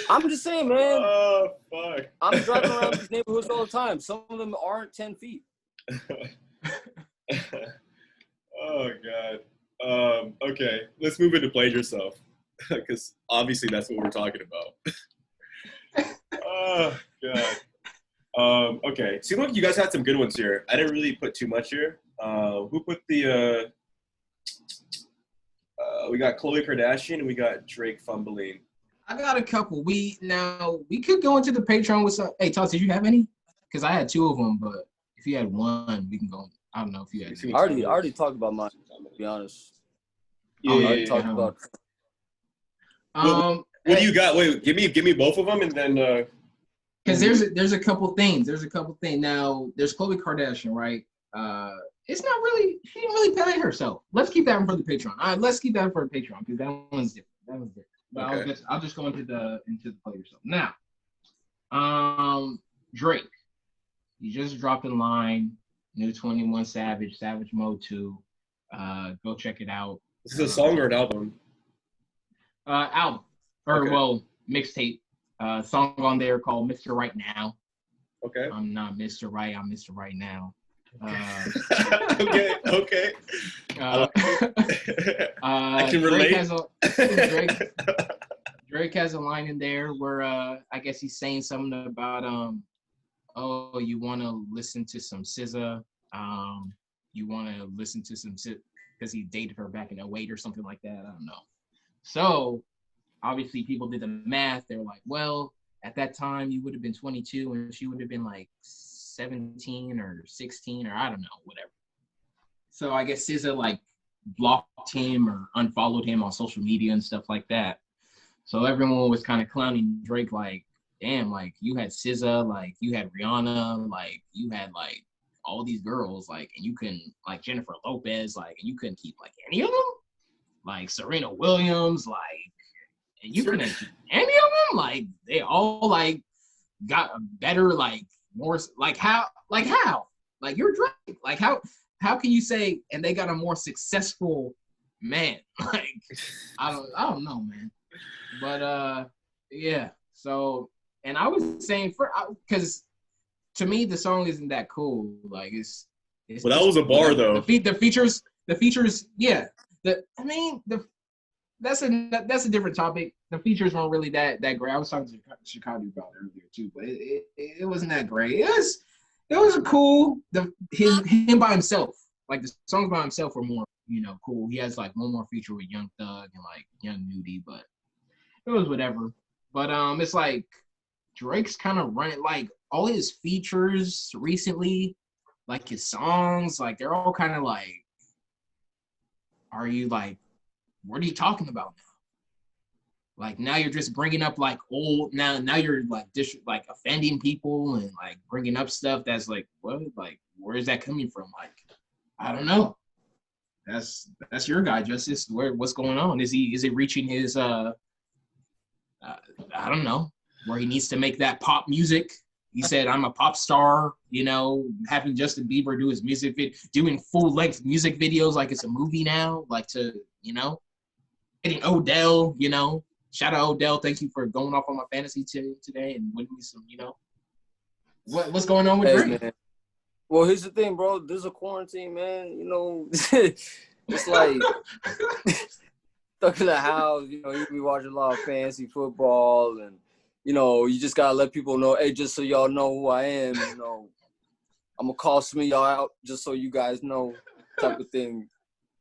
I'm just saying, man. Oh, fuck. I'm driving around these neighborhoods all the time. Some of them aren't 10 feet. Oh, God. Okay, let's move into Played Yourself, because obviously that's what we're talking about. Oh, God. Okay, seems like you guys had some good ones here. I didn't really put too much here. Who put the we got Khloe Kardashian and we got Drake fumbling. I got a couple. We could go into the Patreon with some. Hey, Toss, did you have any? Because I had two of them, but if you had one, we can go. I don't know if you had. I already talked about mine. To be honest. Yeah, I already talked about. What do you got? Wait, give me both of them, and then. Because there's a couple things. Now there's Khloe Kardashian, right? It's not really. She didn't really play herself. Let's keep that one for the Patreon. All right, let's keep that for the Patreon because that one's different. But Okay. I'll just go into the Play Yourself now. Drake, he just dropped a line. New 21 Savage Mode 2. Go check it out. This is a song or an album? Album or Okay. Mixtape. Song on there called Mr. Right Now. Okay. I'm not Mr. Right. I'm Mr. Right Now. Okay. I can relate. Drake has a line in there where I guess he's saying something about oh, you want to listen to some SZA, you want to listen to some SZA because he dated her back in 2008 or something like that. I don't know. So obviously people did the math. They were like, well, at that time you would have been 22 and she would have been like 17 or 16 or I don't know, whatever. So I guess SZA like blocked him or unfollowed him on social media and stuff like that. So everyone was kind of clowning Drake like, damn, like you had SZA, like you had Rihanna, like you had like all these girls, like, and you couldn't, like Jennifer Lopez, like, and you couldn't keep like any of them, like Serena Williams, like, and you couldn't keep any of them, like they all like got better, like more, like how, like you're Drake, like how can you say, and they got a more successful man, like I don't know, man, but yeah, so. And I was saying, because to me the song isn't that cool. Like it's well, that was a bar though. The features, yeah. That's a different topic. The features weren't really that great. I was talking to Chicago about it earlier too, but it wasn't that great. It was cool. Him by himself, like the songs by himself were more, cool. He has like one more feature with Young Thug and like Young Nudie, but it was whatever. But it's like. Drake's kind of running, like, all his features recently, like, his songs, like, they're all kind of like, are you, like, what are you talking about now? Like, now you're just bringing up, like, old, now you're, like, like, offending people and, like, bringing up stuff that's, like, what? Like, where is that coming from? Like, I don't know. That's your guy, Justice. What's going on? Is he reaching his, I don't know. Where he needs to make that pop music. He said, I'm a pop star, having Justin Bieber do his music doing full-length music videos like it's a movie now, like to, getting Odell, shout out Odell. Thank you for going off on my fantasy today and winning me some, what's going on with Drake? Man. Well, here's the thing, bro. There's a quarantine, man. It's like stuck in the house. You know, you be watching a lot of fantasy football, and you know, you just gotta let people know, hey, just so y'all know who I am. You know, I'm gonna call some of y'all out just so you guys know, type of thing.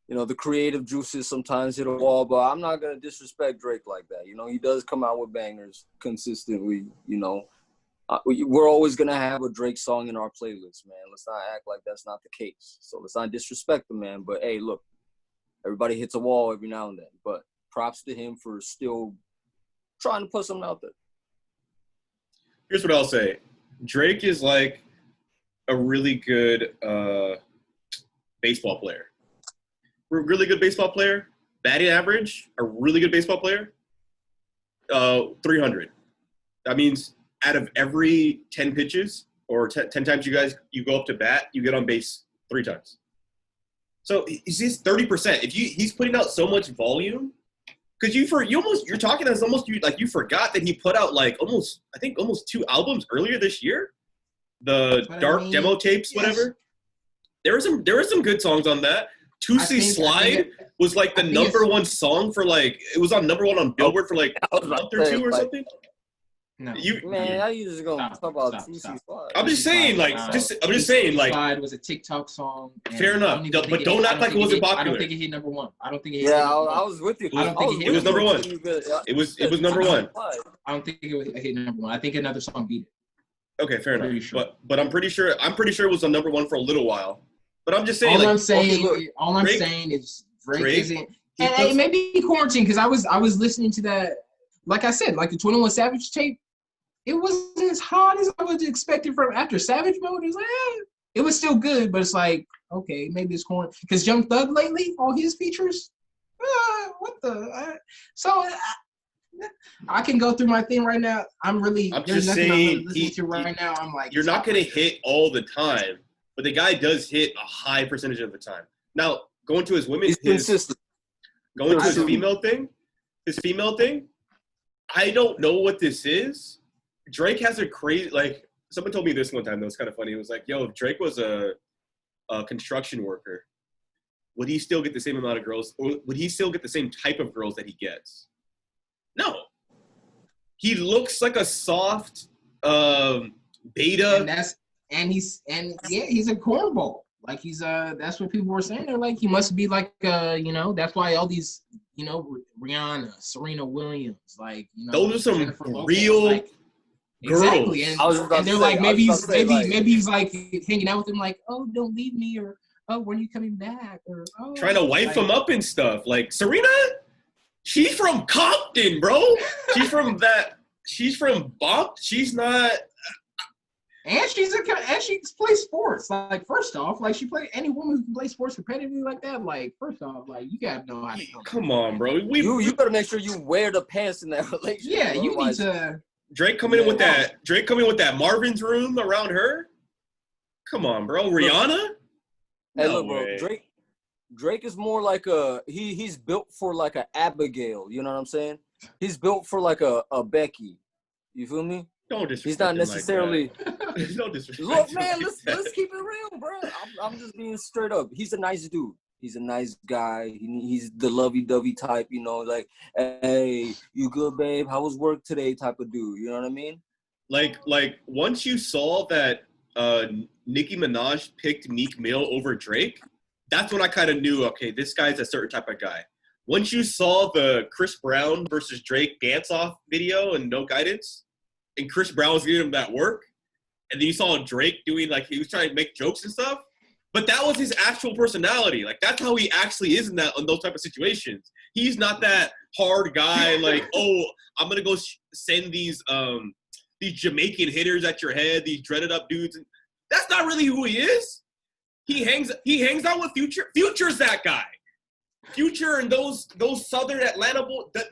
You know, the creative juices sometimes hit a wall, but I'm not gonna disrespect Drake like that. You know, he does come out with bangers consistently. You know, we're always gonna have a Drake song in our playlist, man. Let's not act like that's not the case. So let's not disrespect the man. But hey, look, everybody hits a wall every now and then. But props to him for still trying to put something out there. Here's what I'll say: Drake is like a really good baseball player. We're a really good baseball player. Batting average, a really good baseball player. 300. That means out of every 10 pitches or 10 times you go up to bat, you get on base 3 times. So he's 30%. If he's putting out so much volume, because you're talking as almost you forgot that he put out like almost 2 albums earlier this year. The dark demo tapes, whatever. There were some good songs on that. Tusi Slide was like the number 1 song for like, it was on number 1 on Billboard for like a month or 2 or something. No, how you just gonna talk about Tusi Slide? I'm just saying, Slide was a TikTok song. Fair enough, but don't act like it wasn't popular. I don't think it hit number 1. I don't think it hit. Yeah, I was with you. I don't think it was number 1. It was number 1. I don't think it hit number 1. I think another song beat it. Okay, fair enough. Sure. But I'm pretty sure it was on number 1 for a little while. But I'm just saying, all I'm saying is Drake isn't, and it may be quarantine because I was listening to that, like I said, like the 21 Savage tape. It wasn't as hot as I was expecting from after Savage Mode. It was like, it was still good, but it's like, okay, maybe it's quarantine because Young Thug lately, all his features, I can go through my thing right now. I'm just saying, listening to right now. I'm like, you're not gonna hit all the time. But the guy does hit a high percentage of the time. Now, going to his female thing, I don't know what this is. Drake has a crazy, like, someone told me this one time that was kind of funny. It was like, yo, if Drake was a construction worker, would he still get the same amount of girls, or would he still get the same type of girls that he gets? No. He looks like a soft beta. He's a cornball. Like that's what people were saying. They're like, he must be like that's why all these, Rihanna, Serena Williams, like, those are some real girls. Exactly. And they're like, maybe he's like hanging out with him, like, oh, don't leave me, or oh, when are you coming back, or oh, trying to wife him up and stuff. Like Serena, she's from Compton, bro. She's from Bump. She's not. And she plays sports. Like, first off, like, any woman who can play sports competitively like that, like, first off, like, you gotta know how to come on, bro. You better make sure you wear the pants in that relationship. Yeah, you need to. Drake coming in with that Marvin's room around her. Come on, bro. Rihanna. Hey, look, bro. Drake is more like he's built for like a Abigail. You know what I'm saying? He's built for like a Becky. You feel me? Don't disrespect. He's not necessarily. Like don't disrespect. Look, man, let's keep it real, bro. I'm just being straight up. He's a nice dude. He's a nice guy. He's the lovey-dovey type, like, hey, you good, babe? How was work today? Type of dude. You know what I mean? Like once you saw that Nicki Minaj picked Meek Mill over Drake, that's when I kind of knew, okay, this guy's a certain type of guy. Once you saw the Chris Brown versus Drake dance-off video and No Guidance, and Chris Brown was giving him that work, and then you saw Drake doing, like, he was trying to make jokes and stuff, but that was his actual personality. Like, that's how he actually is in those type of situations. He's not that hard guy, like, oh, I'm going to go send these Jamaican hitters at your head, these dreaded up dudes. That's not really who he is. He hangs out with Future. Future's that guy. Future and those Southern Atlanta boys, the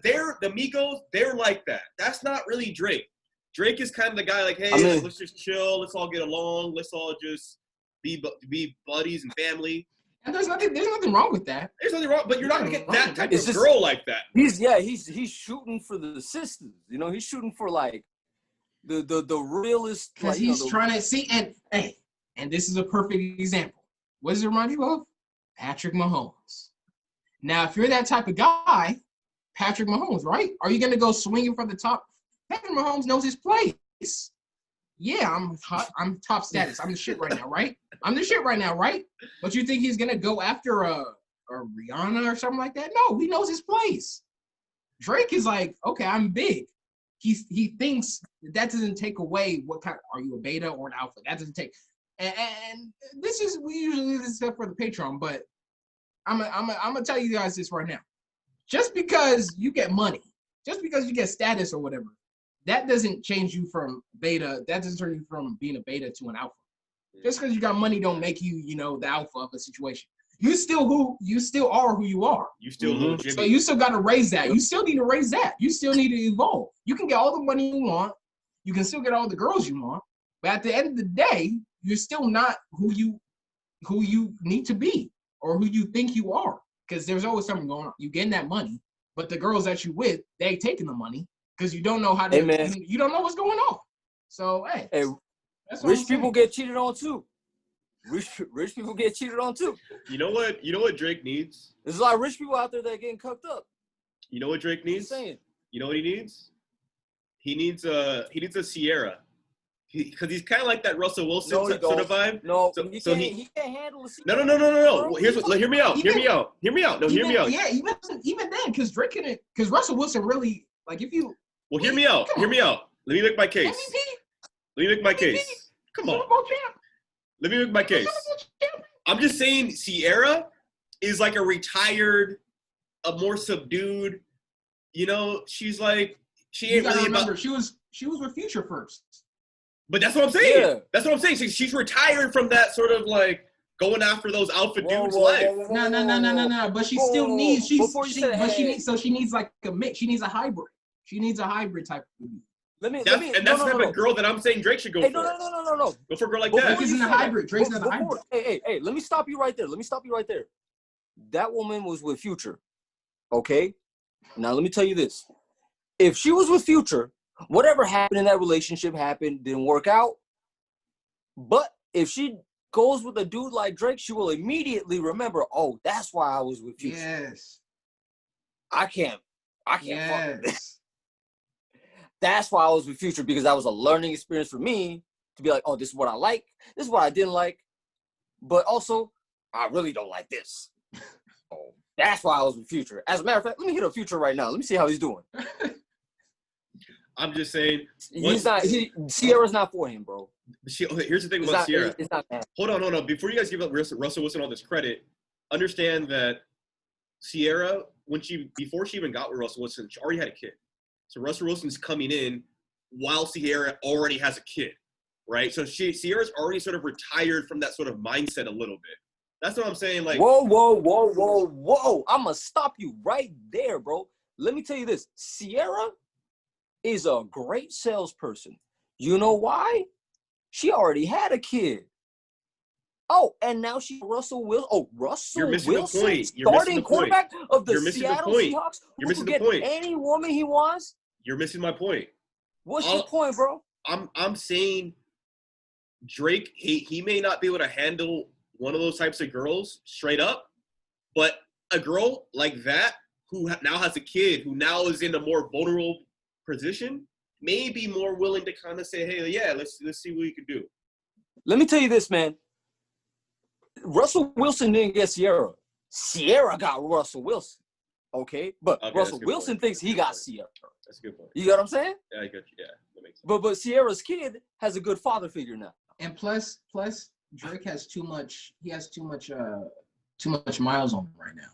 Migos, they're like that. That's not really Drake. Drake is kind of the guy like, hey, let's just chill. Let's all get along. Let's all just be buddies and family. And there's nothing wrong with that. There's nothing wrong, but you're not gonna get that type of girl like that. He's shooting for the sisters. He's shooting for like the realest. Because he's trying to see, and this is a perfect example. What does it remind you of? Patrick Mahomes. Now, if you're that type of guy, Patrick Mahomes, right? Are you going to go swinging from the top? Patrick Mahomes knows his place. Yeah, I'm hot. I'm top status. I'm the shit right now, right? I'm the shit right now, right? But you think he's going to go after a Rihanna or something like that? No, he knows his place. Drake is like, okay, I'm big. He thinks that doesn't take away what kind. Are you a beta or an alpha? That doesn't take. And this is, we usually do this stuff for the Patreon, but I'm gonna tell you guys this right now. Just because you get money, just because you get status or whatever, that doesn't change you from beta. That doesn't turn you from being a beta to an alpha. Just because you got money don't make you, you know, the alpha of a situation. You still are who you are. You still little Jimmy. So you still got to raise that. You still need to raise that. You still need to evolve. You can get all the money you want. You can still get all the girls you want. But at the end of the day, you're still not who you need to be or who you think you are. Because there's always something going on. You getting that money, but the girls that you with, they ain't taking the money because you don't know how to. Hey, you don't know what's going on. So hey, that's rich people get cheated on too. Rich people get cheated on too. You know what Drake needs? There's a lot of rich people out there that are getting cooked up. You know what Drake needs? You know what he needs? He needs a Sierra. Because he's kind of like that Russell Wilson sort of vibe. No, so he can't handle a Sierra. No. Well, hear me out. Hear me out. No, hear me out. Yeah, even then, because Drake can, because Russell Wilson really, like, if you. Well, hear me out. Hear me out. Let me make my case. Come on. Let me make my case. I'm just saying Sierra is like a retired, a more subdued, you know, she's like, she ain't really remember, she was with Future first. But that's what I'm saying. Yeah. That's what I'm saying. She's retired from that sort of like going after those alpha dudes life. No. But she still needs, she needs like a mix. She needs a hybrid. She needs a hybrid type of dude. That's the type of girl that I'm saying Drake should go for. No. Go for a girl like that. Drake's not a hybrid. Drake's not a hybrid. Hey, let me stop you right there. That woman was with Future. Okay? Now let me tell you this. If she was with Future, whatever happened in that relationship didn't work out. But if she goes with a dude like Drake, she will immediately remember, oh, that's why I was with Future. Yes. I can't yes. fuck with this. That's why I was with Future, because that was a learning experience for me to be like, oh, this is what I like. This is what I didn't like. But also, I really don't like this. Oh, that's why I was with Future. As a matter of fact, let me hit a Future right now. Let me see how he's doing. I'm just saying. Sierra's not for him, bro. Here's the thing about Sierra. It's not bad. Hold on. Before you guys give up Russell Wilson all this credit, understand that Sierra, before she even got with Russell Wilson, she already had a kid. So Russell Wilson's coming in while Sierra already has a kid, right? So Sierra's already sort of retired from that sort of mindset a little bit. That's what I'm saying. Like, whoa. I'm going to stop you right there, bro. Let me tell you this. Sierra is a great salesperson. You know why? She already had a kid. Oh, and now she's Russell Wilson. Oh, Russell Wilson, starting quarterback of the Seattle Seahawks, who can get any woman he wants. You're missing my point. What's your point, bro? I'm saying Drake, he may not be able to handle one of those types of girls straight up, but a girl like that who now has a kid, who now is in a more vulnerable position, may be more willing to kind of say, hey, yeah, let's see what you can do. Let me tell you this, man. Russell Wilson didn't get Sierra. Sierra got Russell Wilson. Okay? But Russell Wilson thinks he got Sierra. That's a good point. You get what I'm saying? Yeah, I get you. Yeah, that makes sense. But Sierra's kid has a good father figure now. And plus Drake has too much miles on him right now.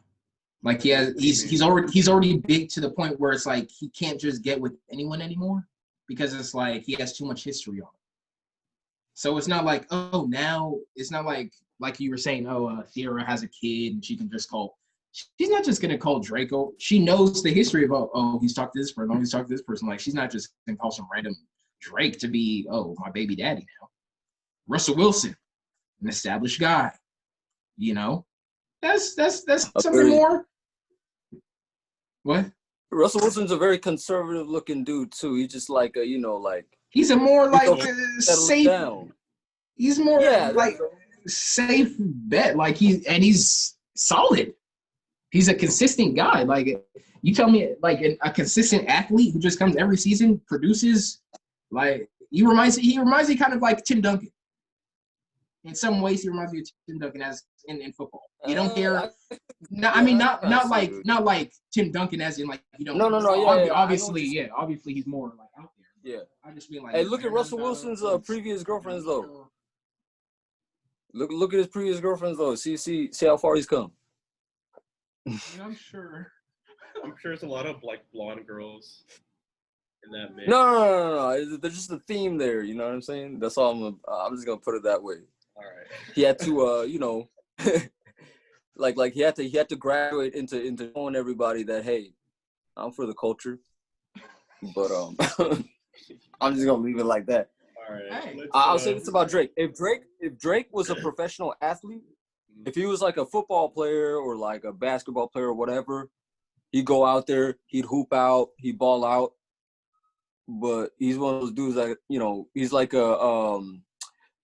Like he's already big to the point where it's like he can't just get with anyone anymore because it's like he has too much history on him. So it's not like, oh, now it's not like you were saying, Sierra has a kid and she can just call. She's not just gonna call Draco. She knows the history of he's talked to this person, he's talked to this person. Like she's not just gonna call some random Drake to be my baby daddy now. Russell Wilson, an established guy. You know, that's something more. What? Russell Wilson's a very conservative looking dude too. He's just like he's a more like safe. Down. He's more like safe bet. Like he's solid. He's a consistent guy. Like You tell me like a consistent athlete who just comes every season, produces, like he reminds me kind of like Tim Duncan. In some ways, he reminds me of Tim Duncan as in football. You don't care. No, I mean not like Tim Duncan as in like you don't. No. Obviously, obviously he's more like out there. Yeah. I just mean like. Hey, look at Russell Wilson's previous girlfriends though. Look at his previous girlfriends though. See how far he's come. I'm sure. I'm sure it's a lot of like blonde girls in that mix. No. There's just a theme there. You know what I'm saying? That's all. I'm just gonna put it that way. All right. He had to, like he had to graduate into showing everybody that hey, I'm for the culture. But I'm just gonna leave it like that. All right. I'll say this about Drake. If Drake was a professional athlete, if he was like a football player or like a basketball player or whatever, he'd go out there, he'd hoop out, he'd ball out. But he's one of those dudes that, he's like a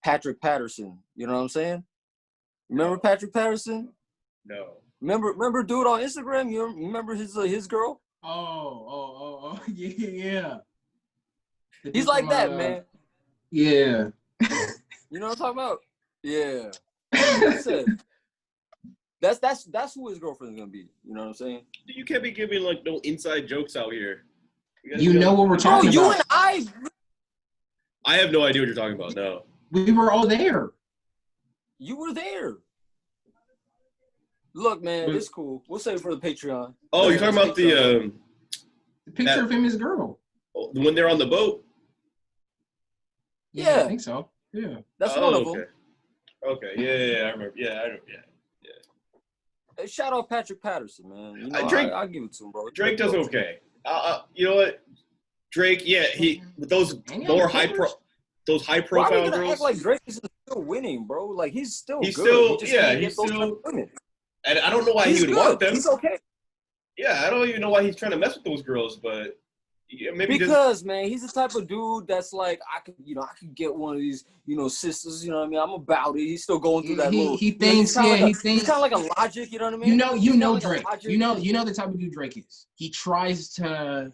Patrick Patterson. You know what I'm saying? Remember Patrick Patterson? No. Remember dude on Instagram? You remember his girl? Oh, yeah. He's like that, man. Yeah. You know what I'm talking about? Yeah. Like I said, that's who his girlfriend's gonna be. You know what I'm saying? You can't be giving like no inside jokes out here. You know what we're talking about. You and I have no idea what you're talking about. No. We were all there. You were there. Look, man, it's cool. We'll save it for the Patreon. Oh, you're talking about the picture of him and his girl. When they're on the boat? Yeah. I think so. Yeah. That's one of them. Okay. Yeah, I remember. Yeah. Hey, shout out Patrick Patterson, man. Drake, I'll give it to him, bro. Drake does okay. You know what? Drake, he with those high profile Why are we girls. gonna act like Drake is still winning, bro? Like he's still good. He's still. And I don't know why he would want them. He's okay. Yeah, I don't even know why he's trying to mess with those girls, but maybe because man, he's the type of dude that's like I could get one of these, sisters. You know what I mean? I'm about it. He's still going through that. He thinks, he thinks he's kind of like a Logic. You know what I mean? You know Drake. You know the type of dude Drake is. He tries to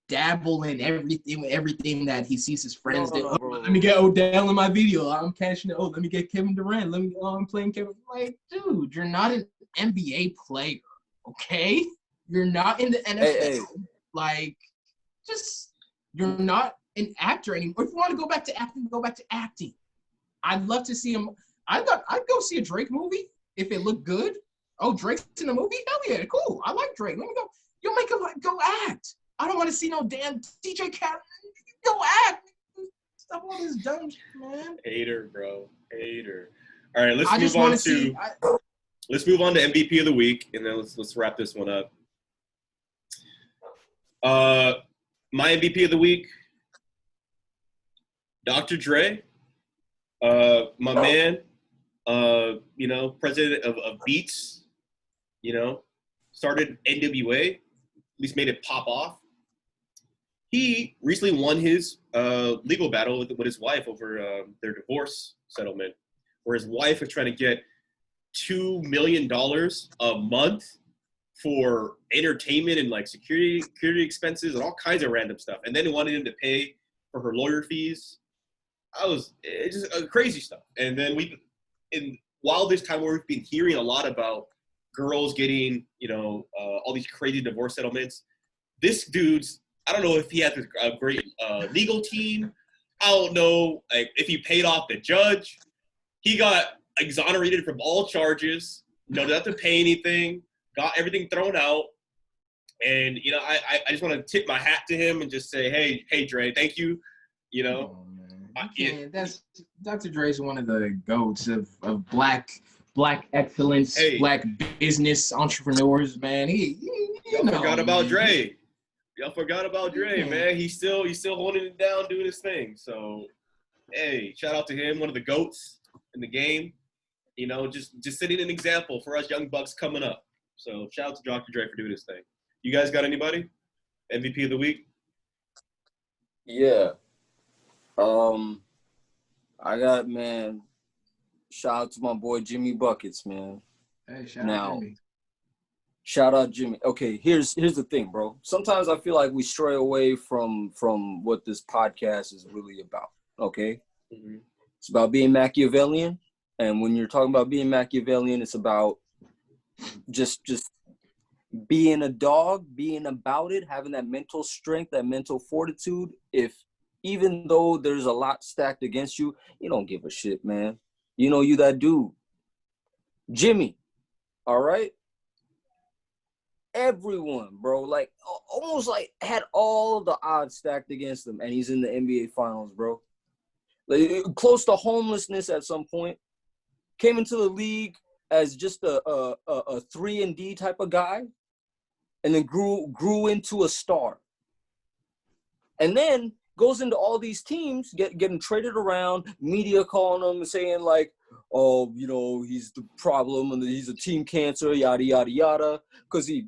dabble in everything that he sees his friends do. Let me get Odell in my video. I'm cashing it. Oh, let me get Kevin Durant. I'm playing Kevin. Like, dude, you're not an NBA player, okay? You're not in the NFL. Hey. Like, you're not an actor anymore. If you want to go back to acting, go back to acting. I'd love to see him. I'd go see a Drake movie if it looked good. Oh, Drake's in the movie? Hell yeah, cool. I like Drake. Let me go. You'll make him go act. I don't want to see no damn DJ Khaled. Go act. Stop all this dumb shit, man. Hater, bro. Hater. All right, let's move on to MVP of the week, and then let's wrap this one up. My MVP of the week, Dr. Dre, my man, president of Beats, started NWA, at least made it pop off. He recently won his legal battle with his wife over their divorce settlement, where his wife was trying to get $2 million a month for entertainment and like security expenses and all kinds of random stuff, and then wanted him to pay for her lawyer fees. It's just crazy stuff. And then while this time where we've been hearing a lot about girls getting all these crazy divorce settlements, this dude's, I don't know if he has a great legal team. I don't know if he paid off the judge. He got exonerated from all charges. Didn't have to pay anything. Got everything thrown out. And I just want to tip my hat to him and just say, hey Dre, thank you. That's Dr. Dre's one of the goats of black excellence, black business entrepreneurs, man. Y'all forgot about Dre. Y'all forgot about Dre, man. He's still holding it down, doing his thing. So, hey, shout out to him, one of the GOATs in the game. Just setting an example for us young bucks coming up. So, shout out to Dr. Dre for doing his thing. You guys got anybody? MVP of the week? Yeah. I got, man, shout out to my boy Jimmy Buckets, man. Hey, shout out to Jimmy. Shout out Jimmy. Okay, here's the thing, bro. Sometimes I feel like we stray away from what this podcast is really about. Okay, It's about being Machiavellian, and when you're talking about being Machiavellian, it's about just being a dog, being about it, having that mental strength, that mental fortitude. If even though there's a lot stacked against you, you don't give a shit, man. You know you that dude, Jimmy. All right. Everyone, bro, like almost like had all the odds stacked against him, and he's in the NBA Finals, bro. Like, close to homelessness at some point. Came into the league as just a 3-and-D type of guy, and then grew into a star. And then goes into all these teams, getting traded around, media calling him and saying like, oh, you know, he's the problem and he's a team cancer, yada yada yada, because he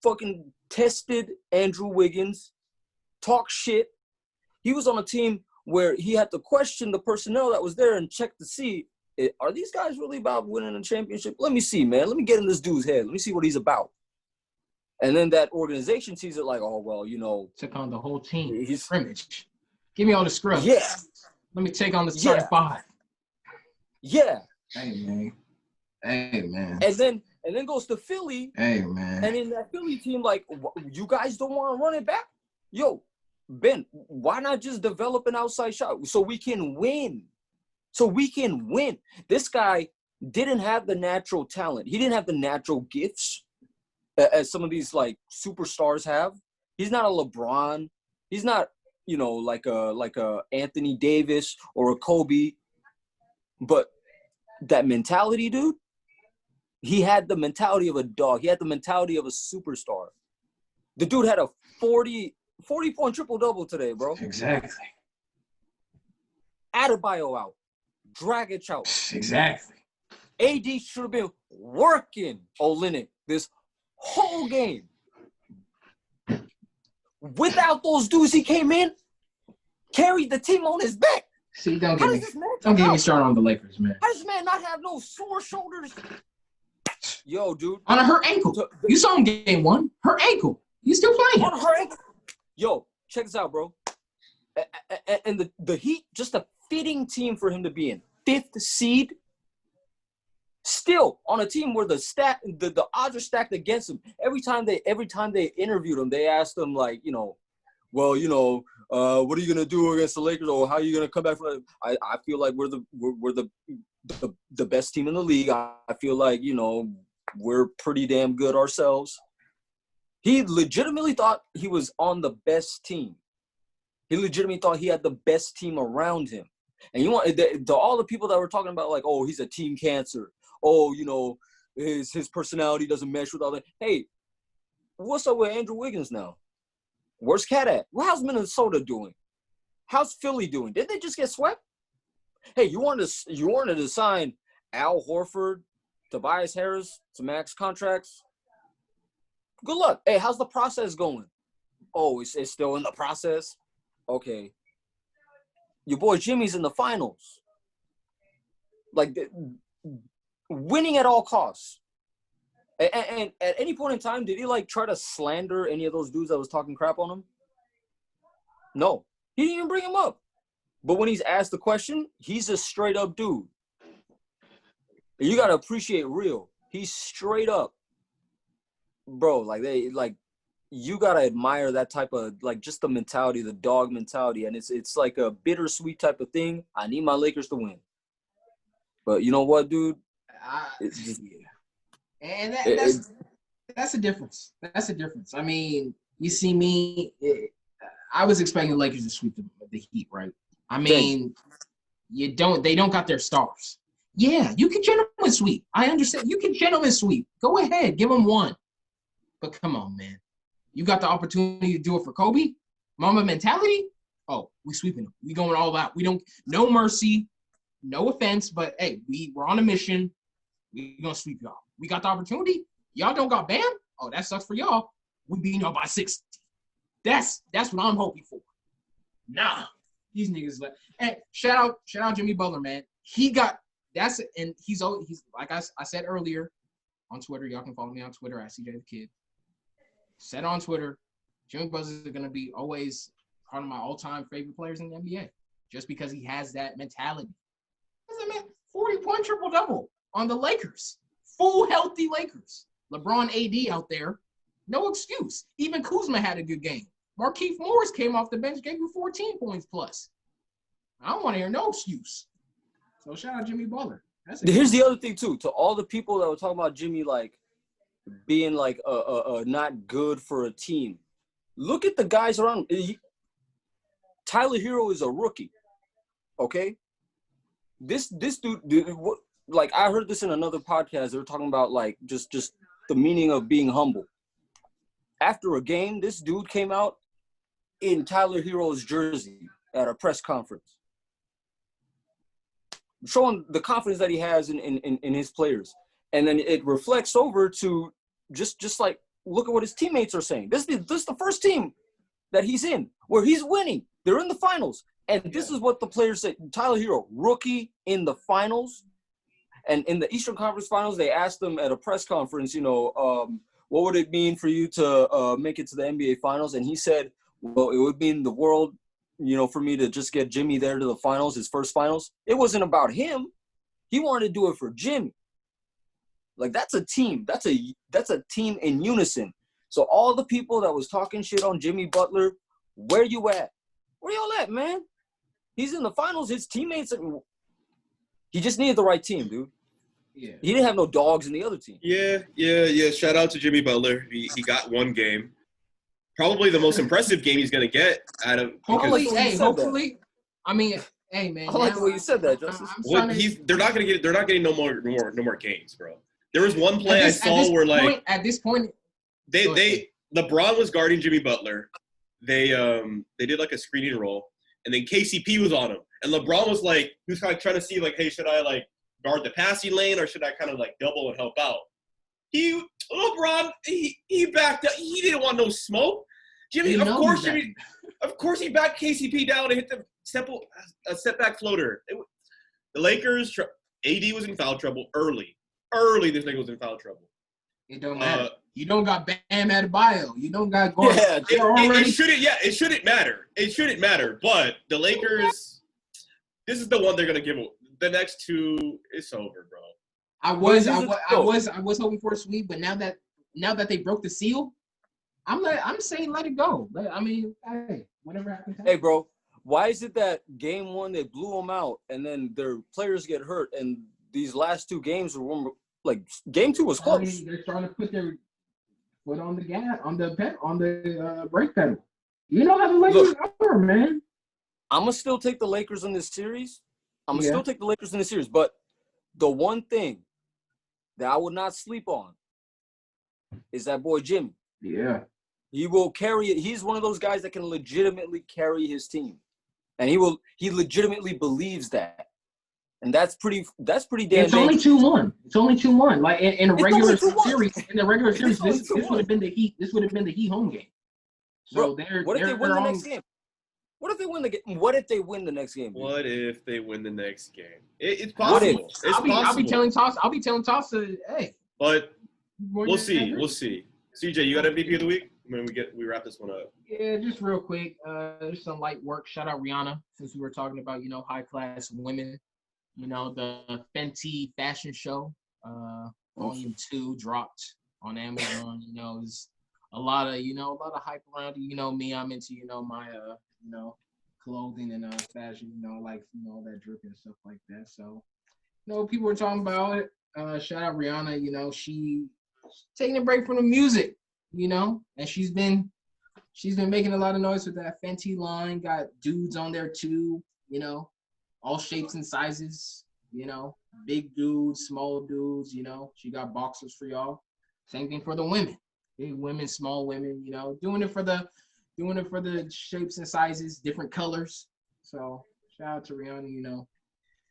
fucking tested Andrew Wiggins, talk shit. He was on a team where he had to question the personnel that was there and check to see, are these guys really about winning a championship? Let me see, man. Let me get in this dude's head. Let me see what he's about. And then that organization sees it like, oh, well, you know. Took on the whole team. He's scrimmage. Give me all the scrubs. Yeah. Let me take on the starting five. Yeah. Hey, man. Hey, man. And then goes to Philly. Hey, man. And in that Philly team, like, you guys don't want to run it back? Yo, Ben, why not just develop an outside shot so we can win? This guy didn't have the natural talent. He didn't have the natural gifts as some of these, like, superstars have. He's not a LeBron. He's not, you know, like a Anthony Davis or a Kobe. But that mentality, dude, he had the mentality of a dog. He had the mentality of a superstar. The dude had a 40-point triple-double today, bro. Exactly. Adebayo out. Dragic out. Exactly. AD should have been working Olynyk this whole game. Without those dudes, he came in, carried the team on his back. See, don't get me started on the Lakers, man. How does this man not have no sore shoulders? Yo, dude. On her ankle. You saw him game one. Her ankle. He's still playing. On her ankle. Yo, check this out, bro. And the Heat, just a fitting team for him to be in. 5th seed. Still on a team where the odds are stacked against him. Every time they interviewed him, they asked him like, you know, well, you know, what are you gonna do against the Lakers, or how are you gonna come back from it? I feel like we're the best team in the league. I feel like, you know, we're pretty damn good ourselves. He legitimately thought he was on the best team. He legitimately thought he had the best team around him. And you want all the people that were talking about like, oh, he's a team cancer. Oh, you know, his personality doesn't mesh with all that. Hey, what's up with Andrew Wiggins now? Where's Cat at? Well, how's Minnesota doing? How's Philly doing? Did they just get swept? Hey, you wanted to sign Al Horford, Tobias Harris to max contracts? Good luck. Hey, how's the process going? Oh, it's still in the process? Okay. Your boy Jimmy's in the finals. Like, winning at all costs. And at any point in time, did he, like, try to slander any of those dudes that was talking crap on him? No. He didn't even bring him up. But when he's asked the question, he's a straight-up dude. And you got to appreciate real. He's straight up. Bro, you got to admire that type of, like, just the mentality, the dog mentality. And it's like a bittersweet type of thing. I need my Lakers to win. But you know what, dude? And that's the difference. That's the difference. I mean, you see me, I was expecting the Lakers to sweep the Heat, right? I mean, they don't got their stars. Yeah, you can gentleman sweep. I understand. You can gentleman sweep. Go ahead, give them one. But come on, man. You got the opportunity to do it for Kobe? Mamba mentality? Oh, we sweeping them. We going all out. We don't, no mercy, no offense, but hey, we're on a mission. We gonna sweep y'all. We got the opportunity. Y'all don't got Bam? Oh, that sucks for y'all. We beat y'all by 60. That's what I'm hoping for. Nah, these niggas like. Hey, shout out Jimmy Butler, man. He got he's like I said earlier on Twitter. Y'all can follow me on Twitter at CJ the Kid. Said on Twitter, Jimmy Butler is going to be always one of my all-time favorite players in the NBA, just because he has that mentality. 40-point triple-double on the Lakers, full healthy Lakers. LeBron AD out there, no excuse. Even Kuzma had a good game. Markieff Morris came off the bench, gave you 14 points plus. I don't want to hear no excuse. So shout out Jimmy Butler. Here's the other thing too. To all the people that were talking about Jimmy like being like not good for a team, look at the guys around. Tyler Hero is a rookie. Okay, this dude, like I heard this in another podcast. They were talking about like just the meaning of being humble. After a game, this dude came out in Tyler Hero's jersey at a press conference, showing the confidence that he has in his players. And then it reflects over to just like, look at what his teammates are saying. This is the first team that he's in where he's winning. They're in the finals. And this is what the players say. Tyler Hero, rookie in the finals. And in the Eastern Conference Finals, they asked him at a press conference, what would it mean for you to make it to the NBA Finals? And he said, well, it would mean the world, for me to just get Jimmy there to the finals, his first finals. It wasn't about him. He wanted to do it for Jimmy. Like, that's a team. That's a team in unison. So all the people that was talking shit on Jimmy Butler, where you at? Where y'all at, man? He's in the finals. His teammates, he just needed the right team, dude. Yeah. He didn't have no dogs in the other team. Yeah. Shout out to Jimmy Butler. He got one game. Probably the most impressive game he's gonna get out of. Hopefully. I mean, hey man. I like the way you said that, Justice. They're not getting no more games, bro. There was one play I saw where like at this point LeBron was guarding Jimmy Butler. They did like a screening roll, and then KCP was on him, and LeBron was like, he was kind of trying to see like, hey, should I like guard the passing lane or should I kind of like double and help out? LeBron he backed up. He didn't want no smoke. Jimmy, of course he backed KCP down and hit the step back floater. The Lakers, AD was in foul trouble early. This nigga was in foul trouble. It don't matter. You don't got Bam Adebayo. You don't got Gordon. Yeah, it shouldn't matter. It shouldn't matter. But the Lakers, this is the one they're gonna give. The next two, it's over, bro. I was hoping for a sweep, but now that they broke the seal, I'm saying let it go. I mean, hey, whatever happens. Hey, bro, why is it that game one they blew them out and then their players get hurt and these last two games were like game two was close? They're trying to put their foot on the gas, on the brake pedal. You know how the Lakers are, man. I'm gonna still take the Lakers in this series. But the one thing that I would not sleep on is that boy Jimmy. Yeah. He will carry it. He's one of those guys that can legitimately carry his team. And he legitimately believes that. And that's pretty damn It's only 2-1. It's only 2-1. Like in a regular series, this would have been the Heat. This would have been the Heat home game. So what if they win the next game? What if they win the next game? What if they win the next game? It's possible. I'll be telling Toss hey. But we'll see. CJ, you got MVP of the week? When we wrap this one up. Yeah, just real quick. Just some light work. Shout out Rihanna, since we were talking about, high class women. The Fenty fashion show, volume 2 dropped on Amazon. There's a lot of hype around it. Me, I'm into, my clothing and fashion, like all that drip and stuff like that. So, people were talking about it. Shout out Rihanna, she taking a break from the music, and she's been making a lot of noise with that Fenty line. Got dudes on there too, all shapes and sizes, big dudes, small dudes, she got boxers for y'all. Same thing for the women, big women, small women, doing it for the shapes and sizes, different colors. So shout out to Rihanna,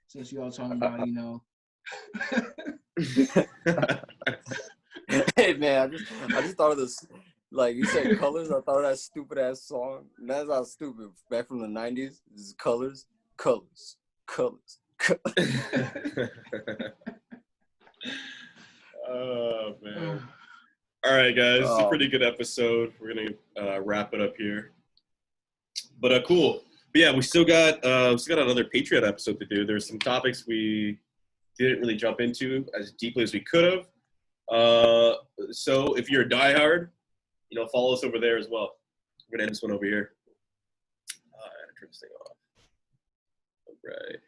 since you all talking about, Hey man, I just thought of this. Like you said, colors. I thought of that stupid ass song. That's not stupid. Back from the '90s, this is colors. Oh man. All right, guys. It's a pretty good episode. We're gonna wrap it up here. But cool. But yeah, we still got another Patreon episode to do. There's some topics we didn't really jump into as deeply as we could have. So if you're a diehard, follow us over there as well. We're gonna end this one over here. Turn this thing off. All right.